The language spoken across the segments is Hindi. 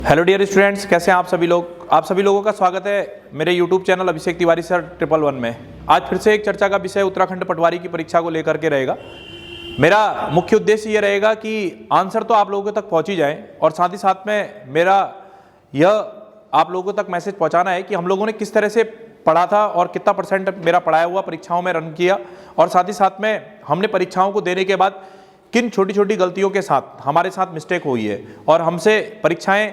हेलो डियर स्टूडेंट्स, कैसे हैं आप सभी लोग। आप सभी लोगों का स्वागत है मेरे YouTube channel Abhishek Tiwari sir 111 में। आज फिर से एक चर्चा का विषय उत्तराखंड पटवारी की परीक्षा को लेकर के रहेगा। मेरा मुख्य उद्देश्य ये रहेगा कि आंसर तो आप लोगों तक पहुंच ही जाए और साथ ही साथ में मेरा यह आप लोगों तक मैसेज पहुँचाना है कि हम लोगों ने किस तरह से पढ़ा था और कितना परसेंट मेरा पढ़ाया हुआ परीक्षाओं में रन किया, और साथ ही साथ में हमने परीक्षाओं को देने के बाद किन छोटी छोटी गलतियों के साथ हमारे साथ मिस्टेक हुई है और हमसे परीक्षाएं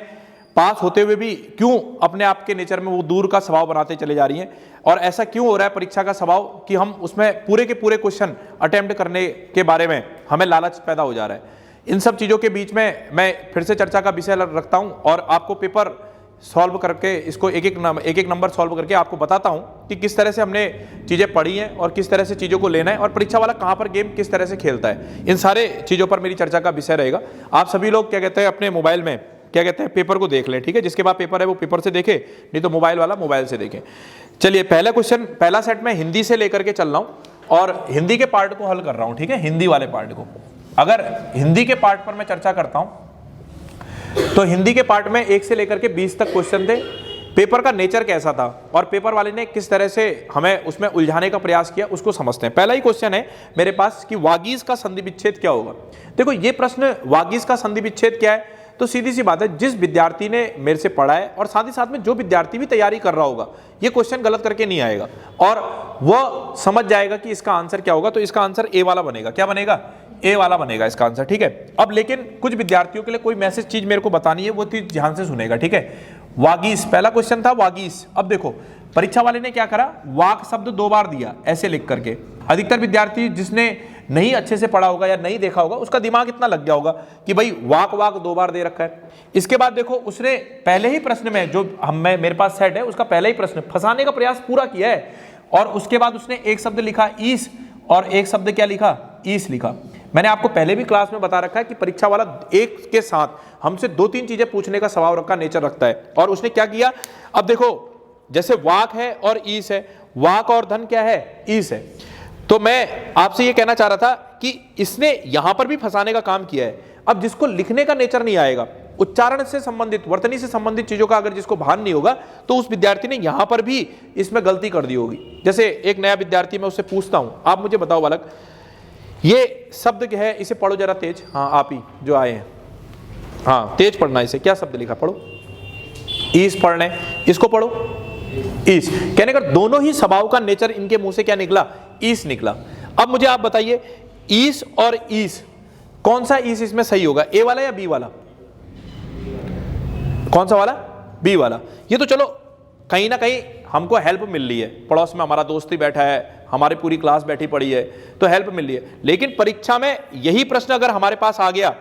पास होते हुए भी क्यों अपने आप के नेचर में वो दूर का स्वभाव बनाते चले जा रही हैं, और ऐसा क्यों हो रहा है परीक्षा का स्वभाव कि हम उसमें पूरे के पूरे क्वेश्चन अटेम्प्ट करने के बारे में हमें लालच पैदा हो जा रहा है। इन सब चीज़ों के बीच में मैं फिर से चर्चा का विषय रखता हूँ और आपको पेपर सॉल्व करके इसको एक एक नंबर सॉल्व करके आपको बताता हूँ कि किस तरह से हमने चीज़ें पढ़ी हैं और किस तरह से चीज़ों को लेना है और परीक्षा वाला कहाँ पर गेम किस तरह से खेलता है। इन सारे चीज़ों पर मेरी चर्चा का विषय रहेगा। आप सभी लोग क्या कहते हैं अपने मोबाइल में क्या कहते हैं पेपर को देख लें, ठीक है। जिसके बाद पेपर है वो पेपर से देखे, नहीं तो मोबाइल वाला मोबाइल से देखें। चलिए पहला क्वेश्चन, पहला सेट में हिंदी से लेकर के चल रहा हूँ और हिंदी के पार्ट को हल कर रहा हूँ, ठीक है। हिंदी वाले पार्ट को, अगर हिंदी के पार्ट पर मैं चर्चा करता हूँ तो हिंदी के पार्ट में 1 से लेकर के 20 तक क्वेश्चन थे। पेपर का नेचर कैसा था और पेपर वाले ने किस तरह से हमें उसमें उलझाने का प्रयास किया उसको समझते हैं। पहला ही क्वेश्चन है मेरे पास कि वागीश का संधि विच्छेद क्या होगा। देखो ये प्रश्न वागीश का संधि विच्छेद क्या है, तो सीधी सी बात है, जिस विद्यार्थी ने मेरे से पढ़ा है और साथ ही साथ में जो विद्यार्थी भी तैयारी कर रहा होगा ये क्वेश्चन गलत करके नहीं आएगा और वह समझ जाएगा कि इसका आंसर क्या होगा। तो इसका आंसर ए वाला बनेगा। क्या बनेगा? ए वाला बनेगा इसका आंसर, ठीक है। अब लेकिन कुछ विद्यार्थियों के लिए कोई मैसेज चीज मेरे को बतानी है, वो चीज ध्यान से सुनेगा, ठीक है। वागीश, पहला क्वेश्चन था वागीश। अब देखो परीक्षा वाले ने क्या करा, वाक शब्द 2 बार दिया ऐसे लिख करके। अधिकतर विद्यार्थी जिसने नहीं अच्छे से पढ़ा होगा या नहीं देखा होगा उसका दिमाग इतना लग गया होगा कि भाई वाक 2 बार दे रखा है। इसके बाद देखो उसने पहले ही प्रश्न में जो मेरे पास सेट है उसका पहला ही प्रश्न फंसाने का प्रयास पूरा किया है और उसके बाद उसने एक शब्द लिखा ईस और एक शब्द क्या लिखा, ईस लिखा। मैंने आपको पहले भी क्लास में बता रखा है कि परीक्षा वाला एक के साथ हमसे 2-3 चीजें पूछने का स्वभाव रखा, नेचर रखता है। और उसने क्या किया, अब देखो जैसे वाक है और ईस है, वाक और धन क्या है, ईस है। तो मैं आपसे ये कहना चाह रहा था कि इसने यहां पर भी फंसाने का काम किया है। अब जिसको लिखने का नेचर नहीं आएगा, उच्चारण से संबंधित, वर्तनी से संबंधित चीजों का अगर जिसको भान नहीं होगा तो उस विद्यार्थी ने यहां पर भी इसमें गलती कर दी होगी। जैसे एक नया विद्यार्थी मैं उससे पूछता हूं, आप मुझे बताओ बालक ये शब्द क्या है, इसे पढ़ो जरा तेज। हाँ आप ही जो आए हैं, हाँ तेज पढ़ना इसे। क्या शब्द लिखा, पढ़ो। ईस पढ़ना है, इसको पढ़ो ईस। कहने का दोनों ही स्वभाव का नेचर इनके मुंह से क्या निकला, ईस निकला। अब मुझे आप बताइए ईस और ईस कौन सा ईस इसमें सही होगा, ए वाला या बी वाला? कौन सा वाला? बी वाला। ये तो चलो कहीं ना कहीं हमको हेल्प मिल रही है, पड़ोस में हमारा दोस्त ही बैठा है, हमारी पूरी क्लास बैठी पड़ी है तो हेल्प मिल रही है। लेकिन परीक्षा में यही प्रश्न अगर हमारे पास आ गया,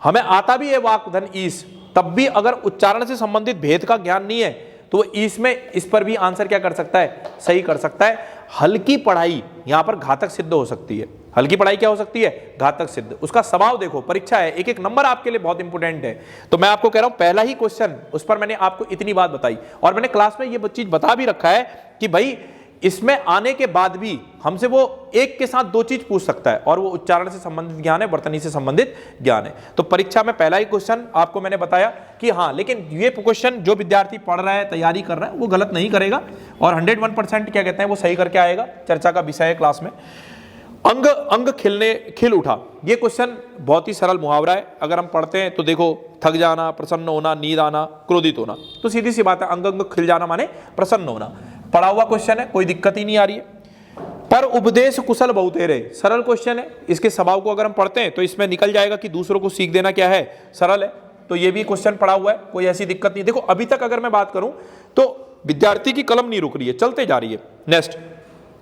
हमें आता भी है वाक धन ईस, तब भी अगर उच्चारण से संबंधित भेद का ज्ञान नहीं है तो इसमें इस पर भी आंसर क्या कर सकता है, सही कर सकता है। हल्की पढ़ाई यहां पर घातक सिद्ध हो सकती है। हल्की पढ़ाई क्या हो सकती है, घातक सिद्ध। उसका स्वभाव देखो, परीक्षा है, एक एक नंबर आपके लिए बहुत इंपॉर्टेंट है। तो मैं आपको कह रहा हूं पहला ही क्वेश्चन, उस पर मैंने आपको इतनी बात बताई और मैंने क्लास में ये चीज बता भी रखा है कि भाई इसमें आने के बाद भी हमसे वो एक के साथ 2 चीज पूछ सकता है और वो उच्चारण से संबंधित ज्ञान है, वर्तनी से संबंधित ज्ञान है। तो परीक्षा में पहला ही क्वेश्चन आपको मैंने बताया कि हाँ, लेकिन ये क्वेश्चन जो विद्यार्थी पढ़ रहा है, तैयारी कर रहा है, वो गलत नहीं करेगा और 101% क्या कहते हैं वो सही करके आएगा। चर्चा का विषय है क्लास में। अंग अंग खिल उठा, ये क्वेश्चन बहुत ही सरल मुहावरा है। अगर हम पढ़ते हैं तो देखो, थक जाना, प्रसन्न होना, नींद आना, क्रोधित होना, तो सीधी सी बात है अंग अंग खिल जाना माने प्रसन्न होना। पढ़ा हुआ क्वेश्चन है, कोई दिक्कत ही नहीं आ रही है। पर उपदेश कुशल बहुतेरे, सरल क्वेश्चन है। इसके स्वभाव को अगर हम पढ़ते हैं तो इसमें निकल जाएगा कि दूसरों को सीख देना क्या है, सरल है। तो ये भी क्वेश्चन पढ़ा हुआ है, कोई ऐसी दिक्कत नहीं। देखो अभी तक अगर मैं बात करूं तो विद्यार्थी की कलम नहीं रुक रही है, चलते जा रही है। नेक्स्ट,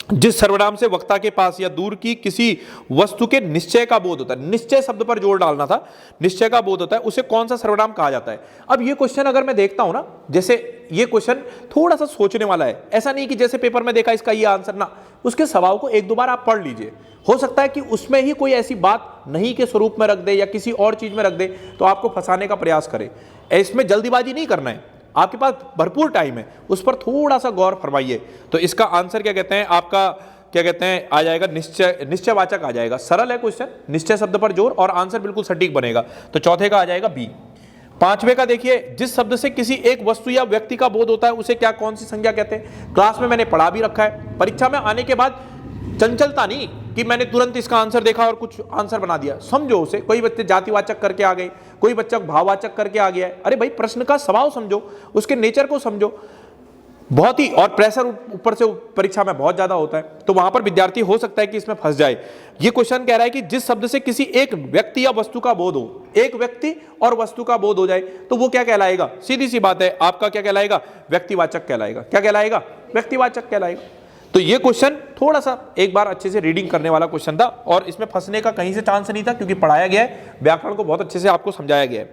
जिस सर्वनाम से वक्ता के पास या दूर की किसी वस्तु के निश्चय का बोध होता है, निश्चय शब्द पर जोर डालना था, निश्चय का बोध होता है, उसे कौन सा सर्वनाम कहा जाता है। अब ये क्वेश्चन अगर मैं देखता हूं ना, जैसे ये क्वेश्चन थोड़ा सा सोचने वाला है, ऐसा नहीं कि जैसे पेपर में देखा इसका ये आंसर ना, उसके स्वभाव को 1-2 बार आप पढ़ लीजिए। हो सकता है कि उसमें ही कोई ऐसी बात नहीं के स्वरूप में रख दे या किसी और चीज में रख दे तो आपको फंसाने का प्रयास करे। इसमें जल्दीबाजी नहीं करना है, आपके पास भरपूर टाइम है, उस पर थोड़ा सा गौर फरमाइए। तो इसका आंसर क्या कहते हैं आपका, क्या कहते हैं, आ जाएगा निश्चय, निश्चयवाचक आ जाएगा। सरल है क्वेश्चन, निश्चय शब्द पर जोर और आंसर बिल्कुल सटीक बनेगा। तो चौथे का आ जाएगा बी। पांचवे का देखिए, जिस शब्द से किसी एक वस्तु या व्यक्ति का बोध होता है उसे क्या, कौन सी संज्ञा कहते हैं। क्लास में मैंने पढ़ा भी रखा है, परीक्षा में आने के बाद चंचलता नहीं कि मैंने तुरंत इसका आंसर देखा और कुछ आंसर बना दिया, समझो उसे। कोई बच्चे जातिवाचक करके आ गए, कोई बच्चा भाववाचक करके आ गया है। अरे भाई प्रश्न का स्वभाव समझो, उसके नेचर को समझो। बहुत ही, और प्रेशर ऊपर से परीक्षा में बहुत ज्यादा होता है, तो वहां पर विद्यार्थी हो सकता है कि इसमें फंस जाए। ये क्वेश्चन कह रहा है कि जिस शब्द से किसी एक व्यक्ति या वस्तु का बोध हो, एक व्यक्ति और वस्तु का बोध हो जाए तो वो क्या कहलाएगा। सीधी सी बात है, आपका क्या कहलाएगा, व्यक्तिवाचक कहलाएगा। क्या कहलाएगा, व्यक्तिवाचक कहलाएगा। तो ये क्वेश्चन थोड़ा सा एक बार अच्छे से रीडिंग करने वाला क्वेश्चन था, और इसमें फंसने का कहीं से चांस नहीं था, क्योंकि पढ़ाया गया है, व्याकरण को बहुत अच्छे से आपको समझाया गया है।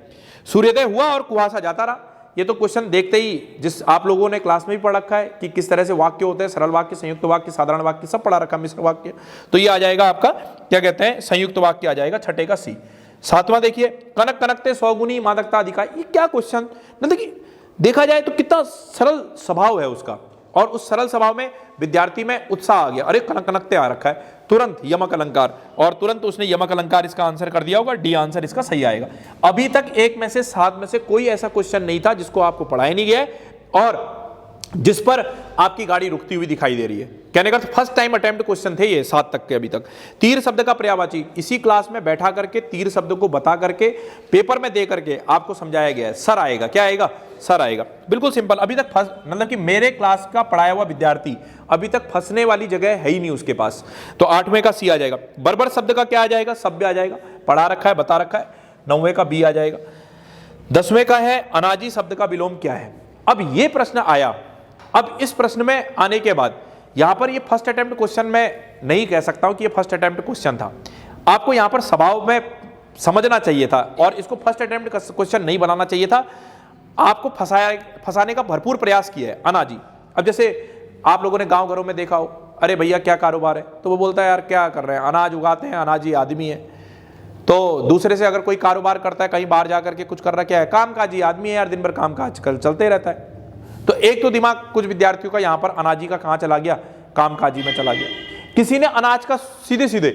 सूर्योदय हुआ और कुहासा जाता रहा, ये तो क्वेश्चन देखते ही, जिस आप लोगों ने क्लास में भी पढ़ रखा है कि किस तरह से वाक्य होते हैं, सरल वाक्य, संयुक्त वाक्य, साधारण वाक्य, सब पढ़ा रखा, मिश्र वाक्य। तो ये आ जाएगा आपका क्या कहते हैं, संयुक्त वाक्य आ जाएगा, छठे का सी। सातवां देखिए, कनक कनकते सौगुनी मादकता अधिकार। ये क्या क्वेश्चन, देखिए देखा जाए तो कितना सरल स्वभाव है उसका, और उस सरल स्वभाव में विद्यार्थी में उत्साह आ गया। अरे कनक कनकते आ रखा है, तुरंत यमक अलंकार, और तुरंत उसने यमक अलंकार इसका आंसर कर दिया होगा, डी आंसर इसका सही आएगा। अभी तक एक में से 7 में से कोई ऐसा क्वेश्चन नहीं था जिसको आपको पढ़ाया नहीं गया है और जिस पर आपकी गाड़ी रुकती हुई दिखाई दे रही है। कहने का फर्स्ट टाइम अटेम्प्ट क्वेश्चन थे ये 7 तक के अभी तक। तीर शब्द का पर्यायवाची इसी क्लास में बैठा करके तीर शब्द को बता करके पेपर में दे करके आपको समझाया गया है। सर आएगा, क्या आएगा, सर आएगा, बिल्कुल सिंपल। अभी तक मतलब कि मेरे क्लास का पढ़ाया हुआ विद्यार्थी अभी तक फंसने वाली जगह है ही नहीं उसके पास। तो 8वें का सी आ जाएगा। बर्बर शब्द का क्या आ जाएगा, सभ्य आ जाएगा, पढ़ा रखा है, बता रखा है। 9वें का बी आ जाएगा। 10वें का है अनाजी शब्द का विलोम क्या है। अब ये प्रश्न आया, अब इस प्रश्न में आने के बाद यहां पर ये फर्स्ट अटेम्प्ट क्वेश्चन मैं नहीं कह सकता हूं कि ये फर्स्ट अटेम्प्ट क्वेश्चन था। आपको यहां पर स्वभाव में समझना चाहिए था और इसको फर्स्ट अटेम्प्ट क्वेश्चन नहीं बनाना चाहिए था। आपको फंसाने का भरपूर प्रयास किया है अनाजी। अब जैसे आप लोगों ने गांव घरों में देखा हो, अरे भैया क्या कारोबार है, तो वो बोलता है यार क्या कर रहे हैं, अनाज उगाते हैं, अनाजी आदमी है। तो दूसरे से अगर कोई कारोबार करता है, कहीं बाहर जाकर के कुछ कर रहा, क्या है, कामकाजी आदमी है यार, दिन भर काम काज चलते रहता है। तो एक तो दिमाग कुछ विद्यार्थियों का यहां पर अनाजी का कहां चला गया, कामकाजी में चला गया। किसी ने अनाज का सीधे सीधे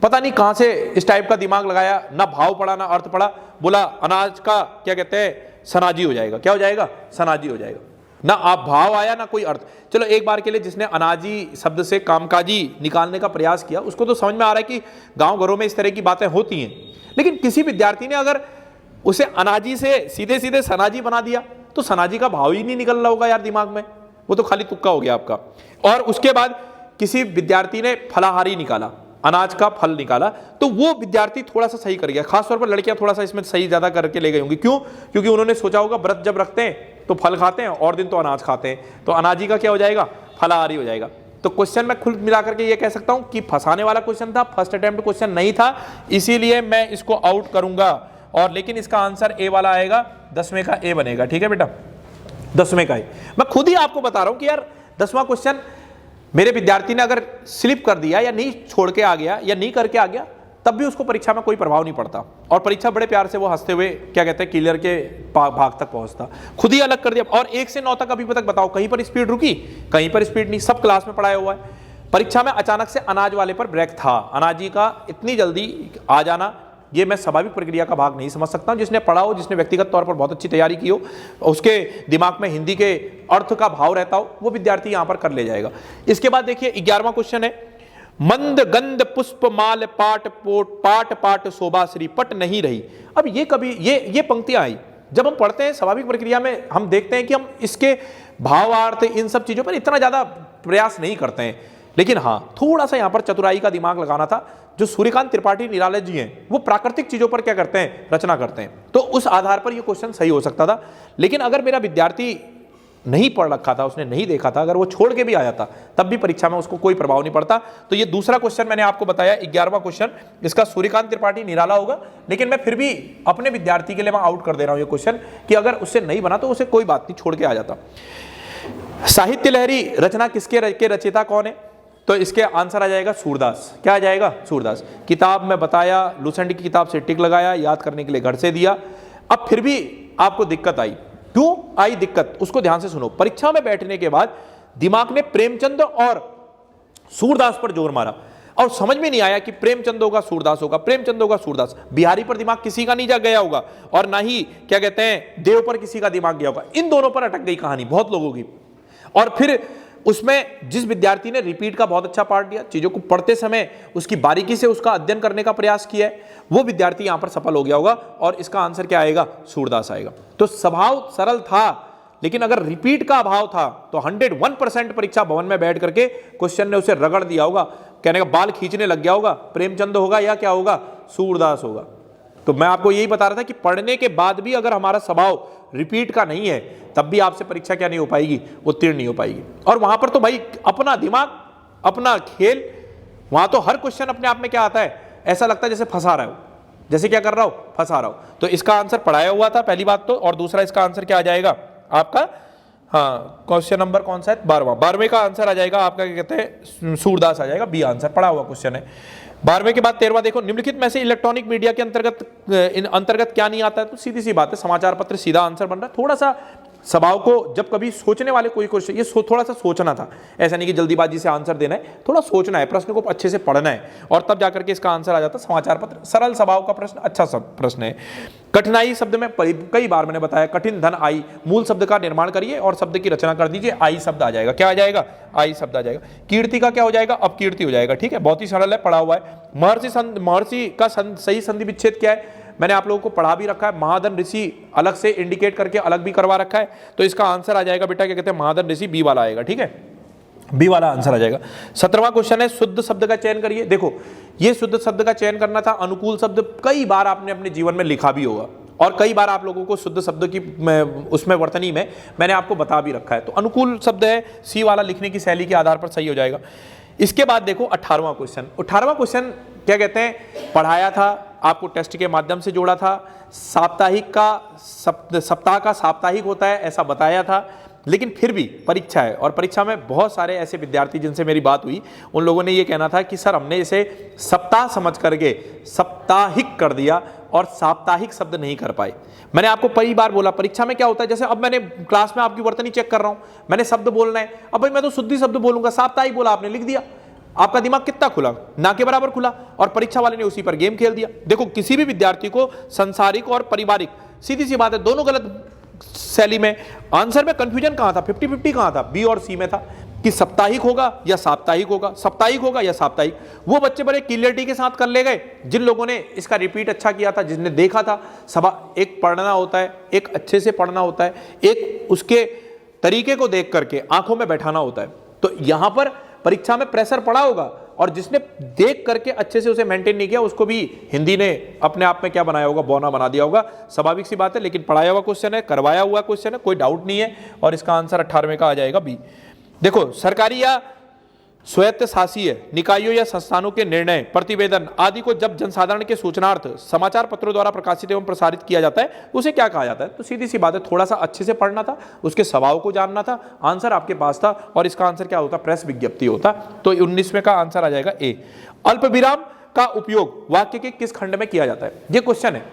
पता नहीं कहां से इस टाइप का दिमाग लगाया, ना भाव पड़ा ना अर्थ पड़ा, बोला अनाज का क्या कहते हैं, सनाजी हो जाएगा। क्या हो जाएगा, सनाजी हो जाएगा। ना आप भाव आया ना कोई अर्थ। चलो एक बार के लिए जिसने अनाजी शब्द से कामकाजी निकालने का प्रयास किया उसको तो समझ में आ रहा है कि गांव घरों में इस तरह की बातें होती हैं, लेकिन किसी विद्यार्थी ने अगर उसे अनाजी से सीधे सीधे सनाजी बना दिया तो सनाजी का भाव ही नहीं निकल रहा होगा यार दिमाग में, वो तो खाली तुक्का हो गया आपका। और उसके बाद किसी विद्यार्थी ने फलाहारी निकाला, अनाज का फल निकाला, तो वो विद्यार्थी थोड़ा सा सही कर गया। खासतौर पर लड़कियां थोड़ा सा इसमें सही ज्यादा करके ले गई होंगी। क्यों, क्योंकि उन्होंने सोचा होगा व्रत जब रखते हैं तो फल खाते हैं और दिन तो अनाज खाते हैं, तो अनाजी का क्या हो जाएगा, फलाहारी हो जाएगा। तो क्वेश्चन में खुद मिलाकर के ये कह सकता हूं कि फंसाने वाला क्वेश्चन था, फर्स्ट अटेम्प्ट क्वेश्चन नहीं था, इसीलिए मैं इसको आउट करूंगा। और लेकिन इसका आंसर ए वाला आएगा, 10वें का ए बनेगा। ठीक है बेटा, 10वें का ए। मैं खुद ही आपको बता रहा हूं कि यार 10वां क्वेश्चन मेरे विद्यार्थी ने अगर स्लिप कर दिया या नहीं छोड़ के आ गया या नहीं करके आ गया, तब भी उसको परीक्षा में कोई प्रभाव नहीं पड़ता और परीक्षा बड़े प्यार से वो हंसते हुए क्या कहते हैं क्लियर के भाग तक पहुंचता। खुद ही अलग कर दिया। और 1 से 9 तक अभी तक बताओ कहीं पर स्पीड रुकी, कहीं पर स्पीड नहीं, सब क्लास में पढ़ाया हुआ है। परीक्षा में अचानक से अनाज वाले पर ब्रेक था। अनाजी का इतनी जल्दी आ जाना ये मैं स्वाभाविक प्रक्रिया का भाग नहीं समझ सकता। जिसने पढ़ा हो, जिसने व्यक्तिगत तौर पर बहुत अच्छी तैयारी की हो, उसके दिमाग में हिंदी के अर्थ का भाव रहता हो, वो विद्यार्थी यहां पर कर ले जाएगा। इसके बाद देखिए 11वां क्वेश्चन है, मंद गंध पुष्प माल पाट पोट पाट पाट शोभा श्री पट नहीं रही। अब ये कभी ये पंक्तियां आई जब हम पढ़ते हैं स्वाभाविक प्रक्रिया में, हम देखते हैं कि हम इसके भावार्थ इन सब चीजों पर इतना ज्यादा प्रयास नहीं करते हैं, लेकिन हाँ थोड़ा सा यहां पर चतुराई का दिमाग लगाना था। जो सूर्यकांत त्रिपाठी निराला जी हैं वो प्राकृतिक चीजों पर क्या करते हैं, रचना करते हैं, तो उस आधार पर ये क्वेश्चन सही हो सकता था। लेकिन अगर मेरा विद्यार्थी नहीं पढ़ रखा था, उसने नहीं देखा था, अगर वो छोड़ के भी आया था, तब भी परीक्षा में उसको कोई प्रभाव नहीं पड़ता। तो ये दूसरा क्वेश्चन मैंने आपको बताया 11वां क्वेश्चन, इसका सूर्यकांत त्रिपाठी निराला होगा। लेकिन मैं फिर भी अपने विद्यार्थी के लिए मैं आउट कर दे रहा हूं ये क्वेश्चन कि अगर उससे नहीं बना तो उसे कोई बात नहीं, छोड़ के आ जाता। साहित्य लहरी रचना किसके रचयिता कौन है, तो इसके आंसर आ जाएगा सूरदास। क्या आ जाएगा, सूरदास। किताब में बताया, लुसेंट की किताब से टिक लगाया, याद करने के लिए घर से दिया। अब फिर भी आपको दिक्कत आई, क्यों आई दिक्कत, उसको ध्यान से सुनो। परीक्षा में बैठने के बाद दिमाग ने प्रेमचंद और सूरदास पर जोर मारा। और समझ में नहीं आया कि प्रेमचंद होगा सूरदास होगा, प्रेमचंद होगा सूरदास। बिहारी पर दिमाग किसी का नहीं जा गया होगा और ना ही क्या कहते हैं देव पर किसी का दिमाग गया होगा, इन दोनों पर अटक गई कहानी बहुत लोगों की। और फिर उसमें जिस विद्यार्थी ने रिपीट का बहुत अच्छा पार्ट दिया, चीजों को पढ़ते समय उसकी बारीकी से उसका अध्ययन करने का प्रयास किया है, वो विद्यार्थी यहां पर सफल हो गया होगा और इसका आंसर क्या आएगा, सूरदास आएगा। तो स्वभाव सरल था, लेकिन अगर रिपीट का अभाव था तो 101% परीक्षा भवन में बैठ करके क्वेश्चन ने उसे रगड़ दिया होगा, कहने का बाल खींचने लग गया होगा, प्रेमचंद होगा या क्या होगा, सूरदास होगा। तो मैं आपको यही बता रहा था कि पढ़ने के बाद भी अगर हमारा स्वभाव रिपीट का नहीं है तब भी आपसे परीक्षा क्या नहीं हो पाएगी, उत्तीर्ण नहीं हो पाएगी। और वहां पर तो भाई अपना दिमाग अपना खेल, वहां तो हर क्वेश्चन अपने आप में क्या आता है, ऐसा लगता है जैसे फंसा रहा हो, जैसे क्या कर रहा हो, फंसा रहा हो। तो इसका आंसर पढ़ाया हुआ था पहली बात तो, और दूसरा इसका आंसर क्या आ जाएगा आपका, हाँ क्वेश्चन नंबर कौन सा है, 12वें का आंसर आ जाएगा आपका क्या कहते हैं, सूरदास आ जाएगा, बी आंसर, पढ़ा हुआ क्वेश्चन है। 12वें के बाद 13वां देखो, निम्नलिखित में से इलेक्ट्रॉनिक मीडिया के अंतर्गत क्या नहीं आता है, तो सीधी सी बात है समाचार पत्र सीधा आंसर बन रहा है। थोड़ा सा स्वभाव को जब कभी सोचने वाले कोई क्वेश्चन, ये थोड़ा सा सोचना था, ऐसा नहीं कि जल्दीबाजी से आंसर देना है, थोड़ा सोचना है, प्रश्न को अच्छे से पढ़ना है और तब जाकर के इसका आंसर आ जाता है। समाचार पत्र सरल स्वभाव का प्रश्न, अच्छा सब प्रश्न है। कठिनाई शब्द में कई बार मैंने बताया, कठिन धन आई, मूल शब्द का निर्माण करिए और शब्द की रचना कर दीजिए, आई शब्द आ जाएगा, क्या आ जाएगा, आई शब्द आ जाएगा। कीर्ति का क्या हो जाएगा, अपकीर्ति हो जाएगा, ठीक है, बहुत ही सरल है, पढ़ा हुआ है। महर्षि का सही संधि विच्छेद क्या है, मैंने आप लोगों को पढ़ा भी रखा है, महाधन ऋषि अलग से इंडिकेट करके अलग भी करवा रखा है, तो इसका आंसर आ जाएगा बेटा क्या कहते हैं, महाधन ऋषि, बी वाला आएगा, ठीक है, बी वाला आंसर आ जाएगा। 17वां क्वेश्चन है, शुद्ध शब्द का चयन करिए। देखो ये शुद्ध शब्द का चयन करना था, अनुकूल शब्द कई बार आपने अपने जीवन में लिखा भी होगा और कई बार आप लोगों को शुद्ध शब्द की उसमें वर्तनी में मैंने आपको बता भी रखा है। तो अनुकूल शब्द है, सी वाला लिखने की शैली के आधार पर सही हो जाएगा। इसके बाद देखो 18वां क्वेश्चन, 18वां क्वेश्चन क्या कहते हैं, पढ़ाया था आपको, टेस्ट के माध्यम से जोड़ा था, साप्ताहिक का सप्ताह का साप्ताहिक होता है ऐसा बताया था, लेकिन फिर भी परीक्षा है और परीक्षा में बहुत सारे ऐसे विद्यार्थी जिनसे मेरी बात हुई, उन लोगों ने ये कहना था कि सर हमने इसे सप्ताह समझ करके साप्ताहिक कर दिया और साप्ताहिक शब्द नहीं कर पाए। मैंने आपको कई बार बोला परीक्षा में क्या होता है, जैसे अब मैंने क्लास में आपकी वर्तनी चेक कर रहा हूं, मैंने शब्द बोलना है, अब भाई मैं तो शुद्धि शब्द बोलूंगा, साप्ताहिक बोला आपने, लिख दिया, आपका दिमाग कितना खुला, ना के बराबर खुला, और परीक्षा वाले ने उसी पर गेम खेल दिया। देखो किसी भी विद्यार्थी को सांसारिक और पारिवारिक, सीधी सी बात है, दोनों गलत शैली में, आंसर में कंफ्यूजन कहां था, 50-50 कहां था, बी और सी में था कि साप्ताहिक होगा या साप्ताहिक होगा, साप्ताहिक होगा या साप्ताहिक। वो बच्चे बड़े क्लियरिटी के साथ कर ले गए जिन लोगों ने इसका रिपीट अच्छा किया था, जिसने देखा था। सभा एक पढ़ना होता है, एक अच्छे से पढ़ना होता है, एक उसके तरीके को देख करके आंखों में बैठाना होता है। तो यहां पर परीक्षा में प्रेशर पड़ा होगा और जिसने देख करके अच्छे से उसे मेंटेन नहीं किया उसको भी हिंदी ने अपने आप में क्या बनाया होगा, बौना बना दिया होगा, स्वाभाविक सी बात है। लेकिन पढ़ाया हुआ क्वेश्चन है, करवाया हुआ क्वेश्चन है, कोई डाउट नहीं है और इसका आंसर 18वें का आ जाएगा बी। देखो सरकारी या स्वायत्त शासीय निकायों या संस्थानों के निर्णय, प्रतिवेदन आदि को जब जनसाधारण के सूचनार्थ समाचार पत्रों द्वारा प्रकाशित एवं प्रसारित किया जाता है उसे क्या कहा जाता है। तो सीधी सी बात है, थोड़ा सा अच्छे से पढ़ना था, उसके स्वभाव को जानना था, आंसर आपके पास था और इसका आंसर क्या होता, प्रेस विज्ञप्ति होता। तो 19वें का आंसर आ जाएगा ए। अल्प विराम का उपयोग वाक्य के किस खंड में किया जाता है, ये क्वेश्चन है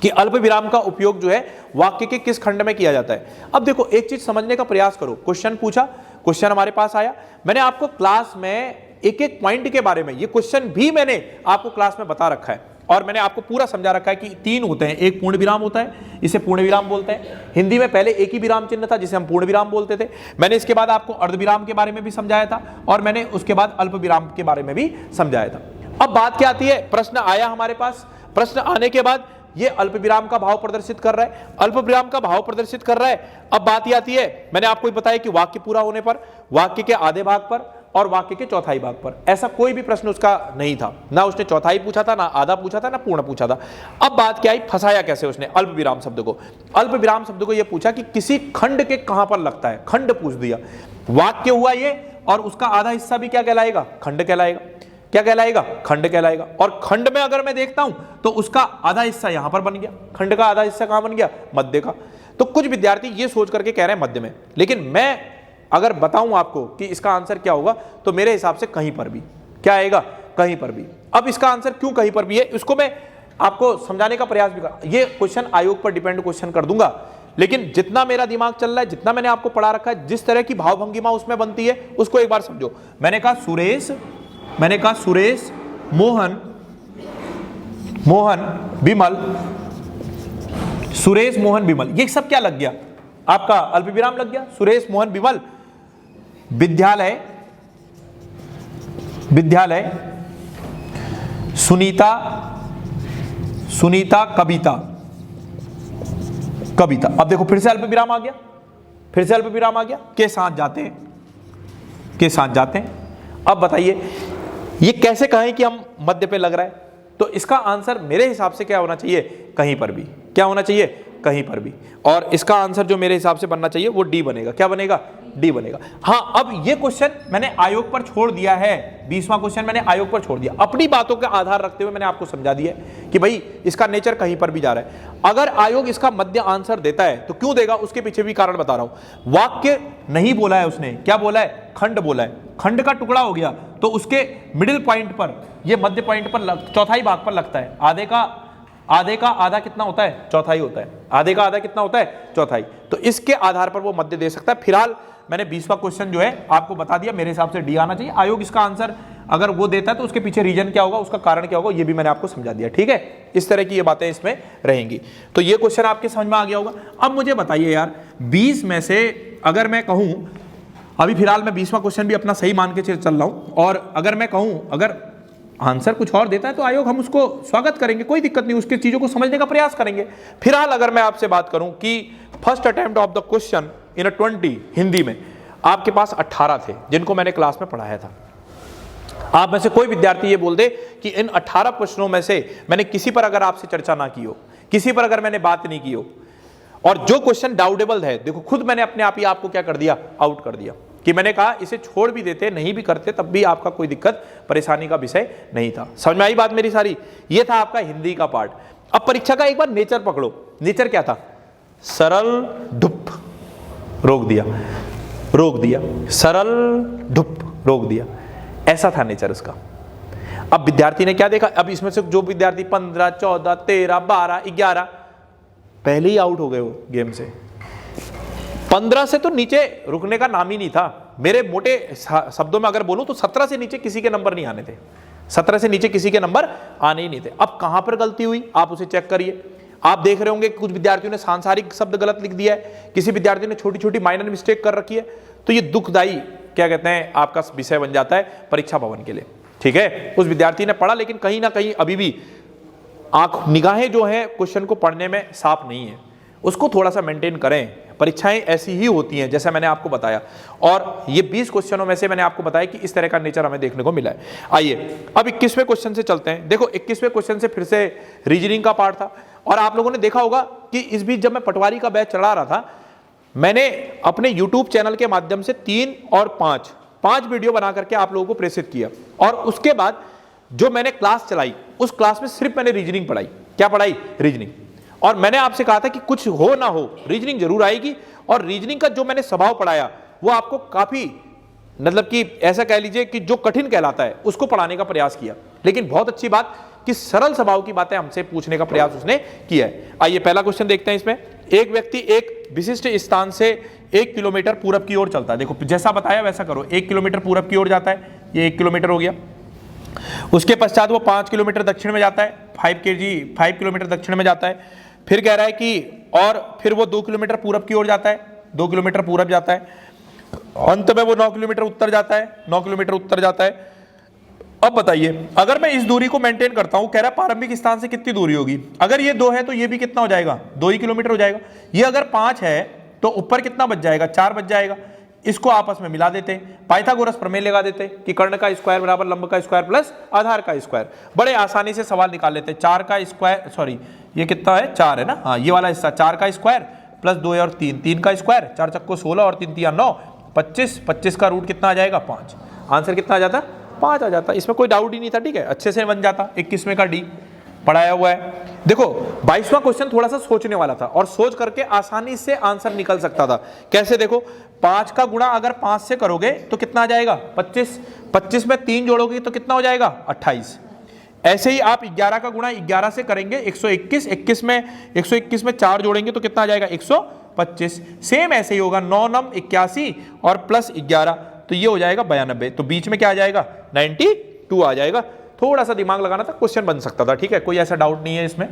कि अल्प विराम का उपयोग जो है वाक्य के किस खंड में किया जाता है। अब देखो एक चीज समझने का प्रयास करो, क्वेश्चन पूछा, क्वेश्चन हमारे पास आया, मैंने आपको क्लास में एक एक पॉइंट के बारे में, ये क्वेश्चन भी मैंने आपको क्लास में बता रखा है और मैंने आपको पूरा समझा रखा है कि 3 होते हैं, एक पूर्ण विराम होता है, इसे पूर्ण विराम बोलते हैं। हिंदी में पहले एक ही विराम चिन्ह था जिसे हम पूर्ण विराम बोलते थे। मैंने इसके बाद आपको अर्ध विराम के बारे में भी समझाया था और मैंने उसके बाद अल्प विराम के बारे में भी समझाया था। अब बात क्या आती है, प्रश्न आया हमारे पास, प्रश्न आने के बाद ये अल्प विराम का भाव प्रदर्शित कर रहा है, अल्प विराम का भाव प्रदर्शित कर रहा है। अब बात ये आती है, मैंने आपको बताया कि वाक्य पूरा होने पर, वाक्य के आधे भाग पर और वाक्य के चौथाई भाग पर, ऐसा कोई भी प्रश्न उसका नहीं था, ना उसने चौथाई पूछा था, ना आधा पूछा था, ना पूर्ण पूछा था। अब बात क्या आई, फंसाया कैसे उसने अल्प विराम शब्द को। अल्प विराम शब्द को यह पूछा कि किसी खंड के कहां पर लगता है, खंड पूछ दिया। वाक्य हुआ ये और उसका आधा हिस्सा भी क्या कहलाएगा, खंड कहलाएगा। क्या कहलाएगा, खंड कहलाएगा। और खंड में अगर मैं देखता हूं तो उसका आधा हिस्सा यहां पर बन गया, खंड का आधा हिस्सा कहां बन गया, मध्य का। तो कुछ विद्यार्थी ये सोच करके कह रहे हैं मध्य में, लेकिन मैं अगर बताऊं आपको कि इसका आंसर क्या होगा तो मेरे हिसाब से कहीं पर भी क्या आएगा, कहीं पर भी। अब इसका आंसर क्यों कहीं पर भी है इसको मैं आपको समझाने का प्रयास भी कर, ये क्वेश्चन आयोग पर डिपेंड क्वेश्चन कर दूंगा, लेकिन जितना मेरा दिमाग चल रहा है, जितना मैंने आपको पढ़ा रखा है, जिस तरह की भावभंगिमा उसमें बनती है उसको एक बार समझो। मैंने कहा सुरेश मैंने कहा सुरेश, मोहन, विमल, सुरेश, मोहन, विमल, ये सब क्या लग गया आपका? अल्पविराम लग गया। सुरेश, मोहन, विमल, विद्यालय, सुनीता, कविता। अब देखो फिर से अल्पविराम आ गया, के साथ जाते हैं, अब बताइए ये कैसे कहें कि हम मध्य पे लग रहा है? तो इसका आंसर मेरे हिसाब से क्या होना चाहिए? कहीं पर भी। क्या होना चाहिए? कहीं पर भी। और इसका आंसर जो मेरे हिसाब से बनना चाहिए वो डी बनेगा। क्या बनेगा? डी बनेगा। हाँ, अब ये क्वेश्चन मैंने आयोग पर छोड़ दिया है, 20वां क्वेश्चन मैंने आयोग पर छोड़ दिया, अपनी बातों के आधार रखते हुए मैंने आपको समझा दिया कि भाई इसका नेचर कहीं पर भी जा रहा है। अगर आयोग इसका मध्य आंसर देता है तो क्यों देगा, उसके पीछे भी कारण बता रहा हूं। वाक्य नहीं बोला है उसने, क्या बोला है? खंड बोला है। खंड का टुकड़ा हो गया तो उसके मिडिल पॉइंट पर, ये मध्य पॉइंट पर, चौथाई भाग पर लगता है। आधे का आधा कितना होता है? चौथाई होता है। आधे का आधा कितना होता है? चौथाई। तो इसके आधार पर वो मध्य दे सकता है। फिलहाल मैंने 20वां क्वेश्चन जो है आपको बता दिया, मेरे हिसाब से डी आना चाहिए। आयोग इसका आंसर अगर वो देता है तो उसके पीछे रीजन क्या होगा, उसका कारण क्या होगा, ये भी मैंने आपको समझा दिया। ठीक है, इस तरह की ये बातें इसमें रहेंगी। तो ये क्वेश्चन आपके समझ में आ गया होगा। अब मुझे बताइए यार, 20 में से अगर मैं कहूं, अभी फिलहाल मैं 20वां क्वेश्चन भी अपना सही मान के चल रहा हूं, और अगर मैं कहूं अगर आंसर कुछ और देता है तो आयोग हम उसको स्वागत करेंगे, कोई दिक्कत नहीं, उसके चीजों को समझने का प्रयास करेंगे। फिलहाल अगर मैं आपसे बात करूं कि first attempt of the question in 20 Hindi में आपके पास 18 थे जिनको मैंने क्लास में पढ़ाया था। आप में से कोई विद्यार्थी ये बोल दे कि इन 18 प्रश्नों में से मैंने किसी पर अगर आपसे चर्चा ना की हो, किसी पर अगर मैंने बात नहीं की हो, और जो क्वेश्चन डाउटेबल है, देखो खुद मैंने अपने आप ही आपको क्या कर दिया, आउट कर दिया, कि मैंने कहा इसे छोड़ भी देते, नहीं भी करते, तब भी आपका कोई दिक्कत परेशानी का विषय नहीं था। समझ में आई बात मेरी सारी? ये था आपका हिंदी का पार्ट। अब परीक्षा का एक बार नेचर पकड़ो। नेचर क्या था? सरल ढुप, रोक दिया, सरल ढुप, रोक दिया, ऐसा था नेचर उसका। अब विद्यार्थी ने क्या देखा? अब इसमें से जो विद्यार्थी 15, 14, 13, 12, 11 पहले ही आउट हो गए वो गेम से। 15 से तो नीचे रुकने का नाम ही नहीं था। मेरे मोटे शब्दों में अगर बोलूं तो 17 से नीचे किसी के नंबर नहीं आने थे। 17 से नीचे किसी के नंबर आने ही नहीं थे। अब कहां पर गलती हुई आप उसे चेक करिए। आप देख रहे होंगे कि कुछ विद्यार्थियों ने सांसारिक शब्द गलत लिख दिया है, किसी विद्यार्थी ने छोटी छोटी माइनर मिस्टेक कर रखी है। तो ये दुखदाई क्या कहते हैं आपका विषय बन जाता है परीक्षा भवन के लिए। ठीक है, उस विद्यार्थी ने पढ़ा लेकिन कहीं ना कहीं अभी भी निगाहें जो है क्वेश्चन को पढ़ने में साफ नहीं है, उसको थोड़ा सा मेंटेन करें। परीक्षाएं ऐसी ही होती हैं जैसा मैंने आपको बताया, और ये 20 क्वेश्चनों में से मैंने आपको बताया कि इस तरह का नेचर हमें देखने को मिला है। आइए अब 21वें क्वेश्चन से चलते हैं। देखो 21वें क्वेश्चन से फिर से रीजनिंग का पार्ट था, और आप लोगों ने देखा होगा कि इस बीच जब मैं पटवारी का बैच चढ़ा रहा था, मैंने अपने YouTube चैनल के माध्यम से 3 और 5 वीडियो बना करके आप लोगों को प्रेषित किया, और उसके बाद जो मैंने क्लास चलाई उस क्लास में सिर्फ मैंने रीजनिंग पढ़ाई। क्या पढ़ाई? रीजनिंग। और मैंने आपसे कहा था कि कुछ हो ना हो रीजनिंग जरूर आएगी, और रीजनिंग का जो मैंने स्वभाव पढ़ाया वो आपको काफी, मतलब कि ऐसा कह लीजिए कि जो कठिन कहलाता है उसको पढ़ाने का प्रयास किया। लेकिन बहुत अच्छी बात कि सरल स्वभाव की बातें हमसे पूछने का प्रयास उसने किया है। आइए पहला क्वेश्चन देखते हैं। इसमें एक व्यक्ति एक विशिष्ट स्थान से 1 किलोमीटर पूरब की ओर चलता है। देखो जैसा बताया वैसा करो। 1 किलोमीटर पूरब की ओर जाता है, ये 1 किलोमीटर हो गया। उसके पश्चात वो 5 किलोमीटर दक्षिण में जाता है, 5 किलोमीटर दक्षिण में जाता है। फिर कह रहा है कि और फिर वो 2 किलोमीटर पूरब की ओर जाता है, 2 किलोमीटर पूरब जाता है। अंत में वो 9 किलोमीटर उत्तर जाता है, 9 किलोमीटर उत्तर जाता है। अब बताइए अगर मैं इस दूरी को मेंटेन करता हूं, कह रहा है प्रारंभिक स्थान से कितनी दूरी होगी। अगर ये 2 है तो ये भी कितना हो जाएगा? 2 ही किलोमीटर हो जाएगा। ये अगर 5 है तो ऊपर कितना बच जाएगा? 4 बच जाएगा। इसको आपस में मिला देते, पाइथागोरस प्रमेय लगा देते कि कर्ण का स्क्वायर बराबर लंब का स्क्वायर प्लस आधार का स्क्वायर। बड़े आसानी से सवाल निकाल लेते। 4 का स्क्वायर, सॉरी ये कितना है? 4 है ना, हाँ ये वाला हिस्सा 4 का स्क्वायर प्लस 2 और 3, 3 का स्क्वायर, 4 चक्को 16 और 3 तिया 9, 25, 25 का रूट कितना आ जाएगा? 5। आंसर कितना आ जाता? 5 आ जाता। इसमें कोई डाउट ही नहीं था। ठीक है, अच्छे से बन जाता। 21वें का डी पढ़ाया हुआ है। देखो 22वां क्वेश्चन थोड़ा सा सोचने वाला था, और सोच करके आसानी से आंसर निकल सकता था। कैसे? देखो 5 का गुणा अगर 5 से करोगे तो कितना आ जाएगा? 25। 25 में 3 जोड़ोगे तो कितना हो जाएगा? 28। ऐसे ही आप 11 का गुणा 11 से करेंगे 121। 121 में 4 जोड़ेंगे तो कितना आ जाएगा? 125। सेम ऐसे ही होगा, 9 9 81 और प्लस 11 तो ये हो जाएगा 92। तो बीच में क्या आ जाएगा? 92। 2 आ जाएगा। थोड़ा सा दिमाग लगाना था, क्वेश्चन बन सकता था, ठीक है, कोई ऐसा डाउट नहीं है इसमें।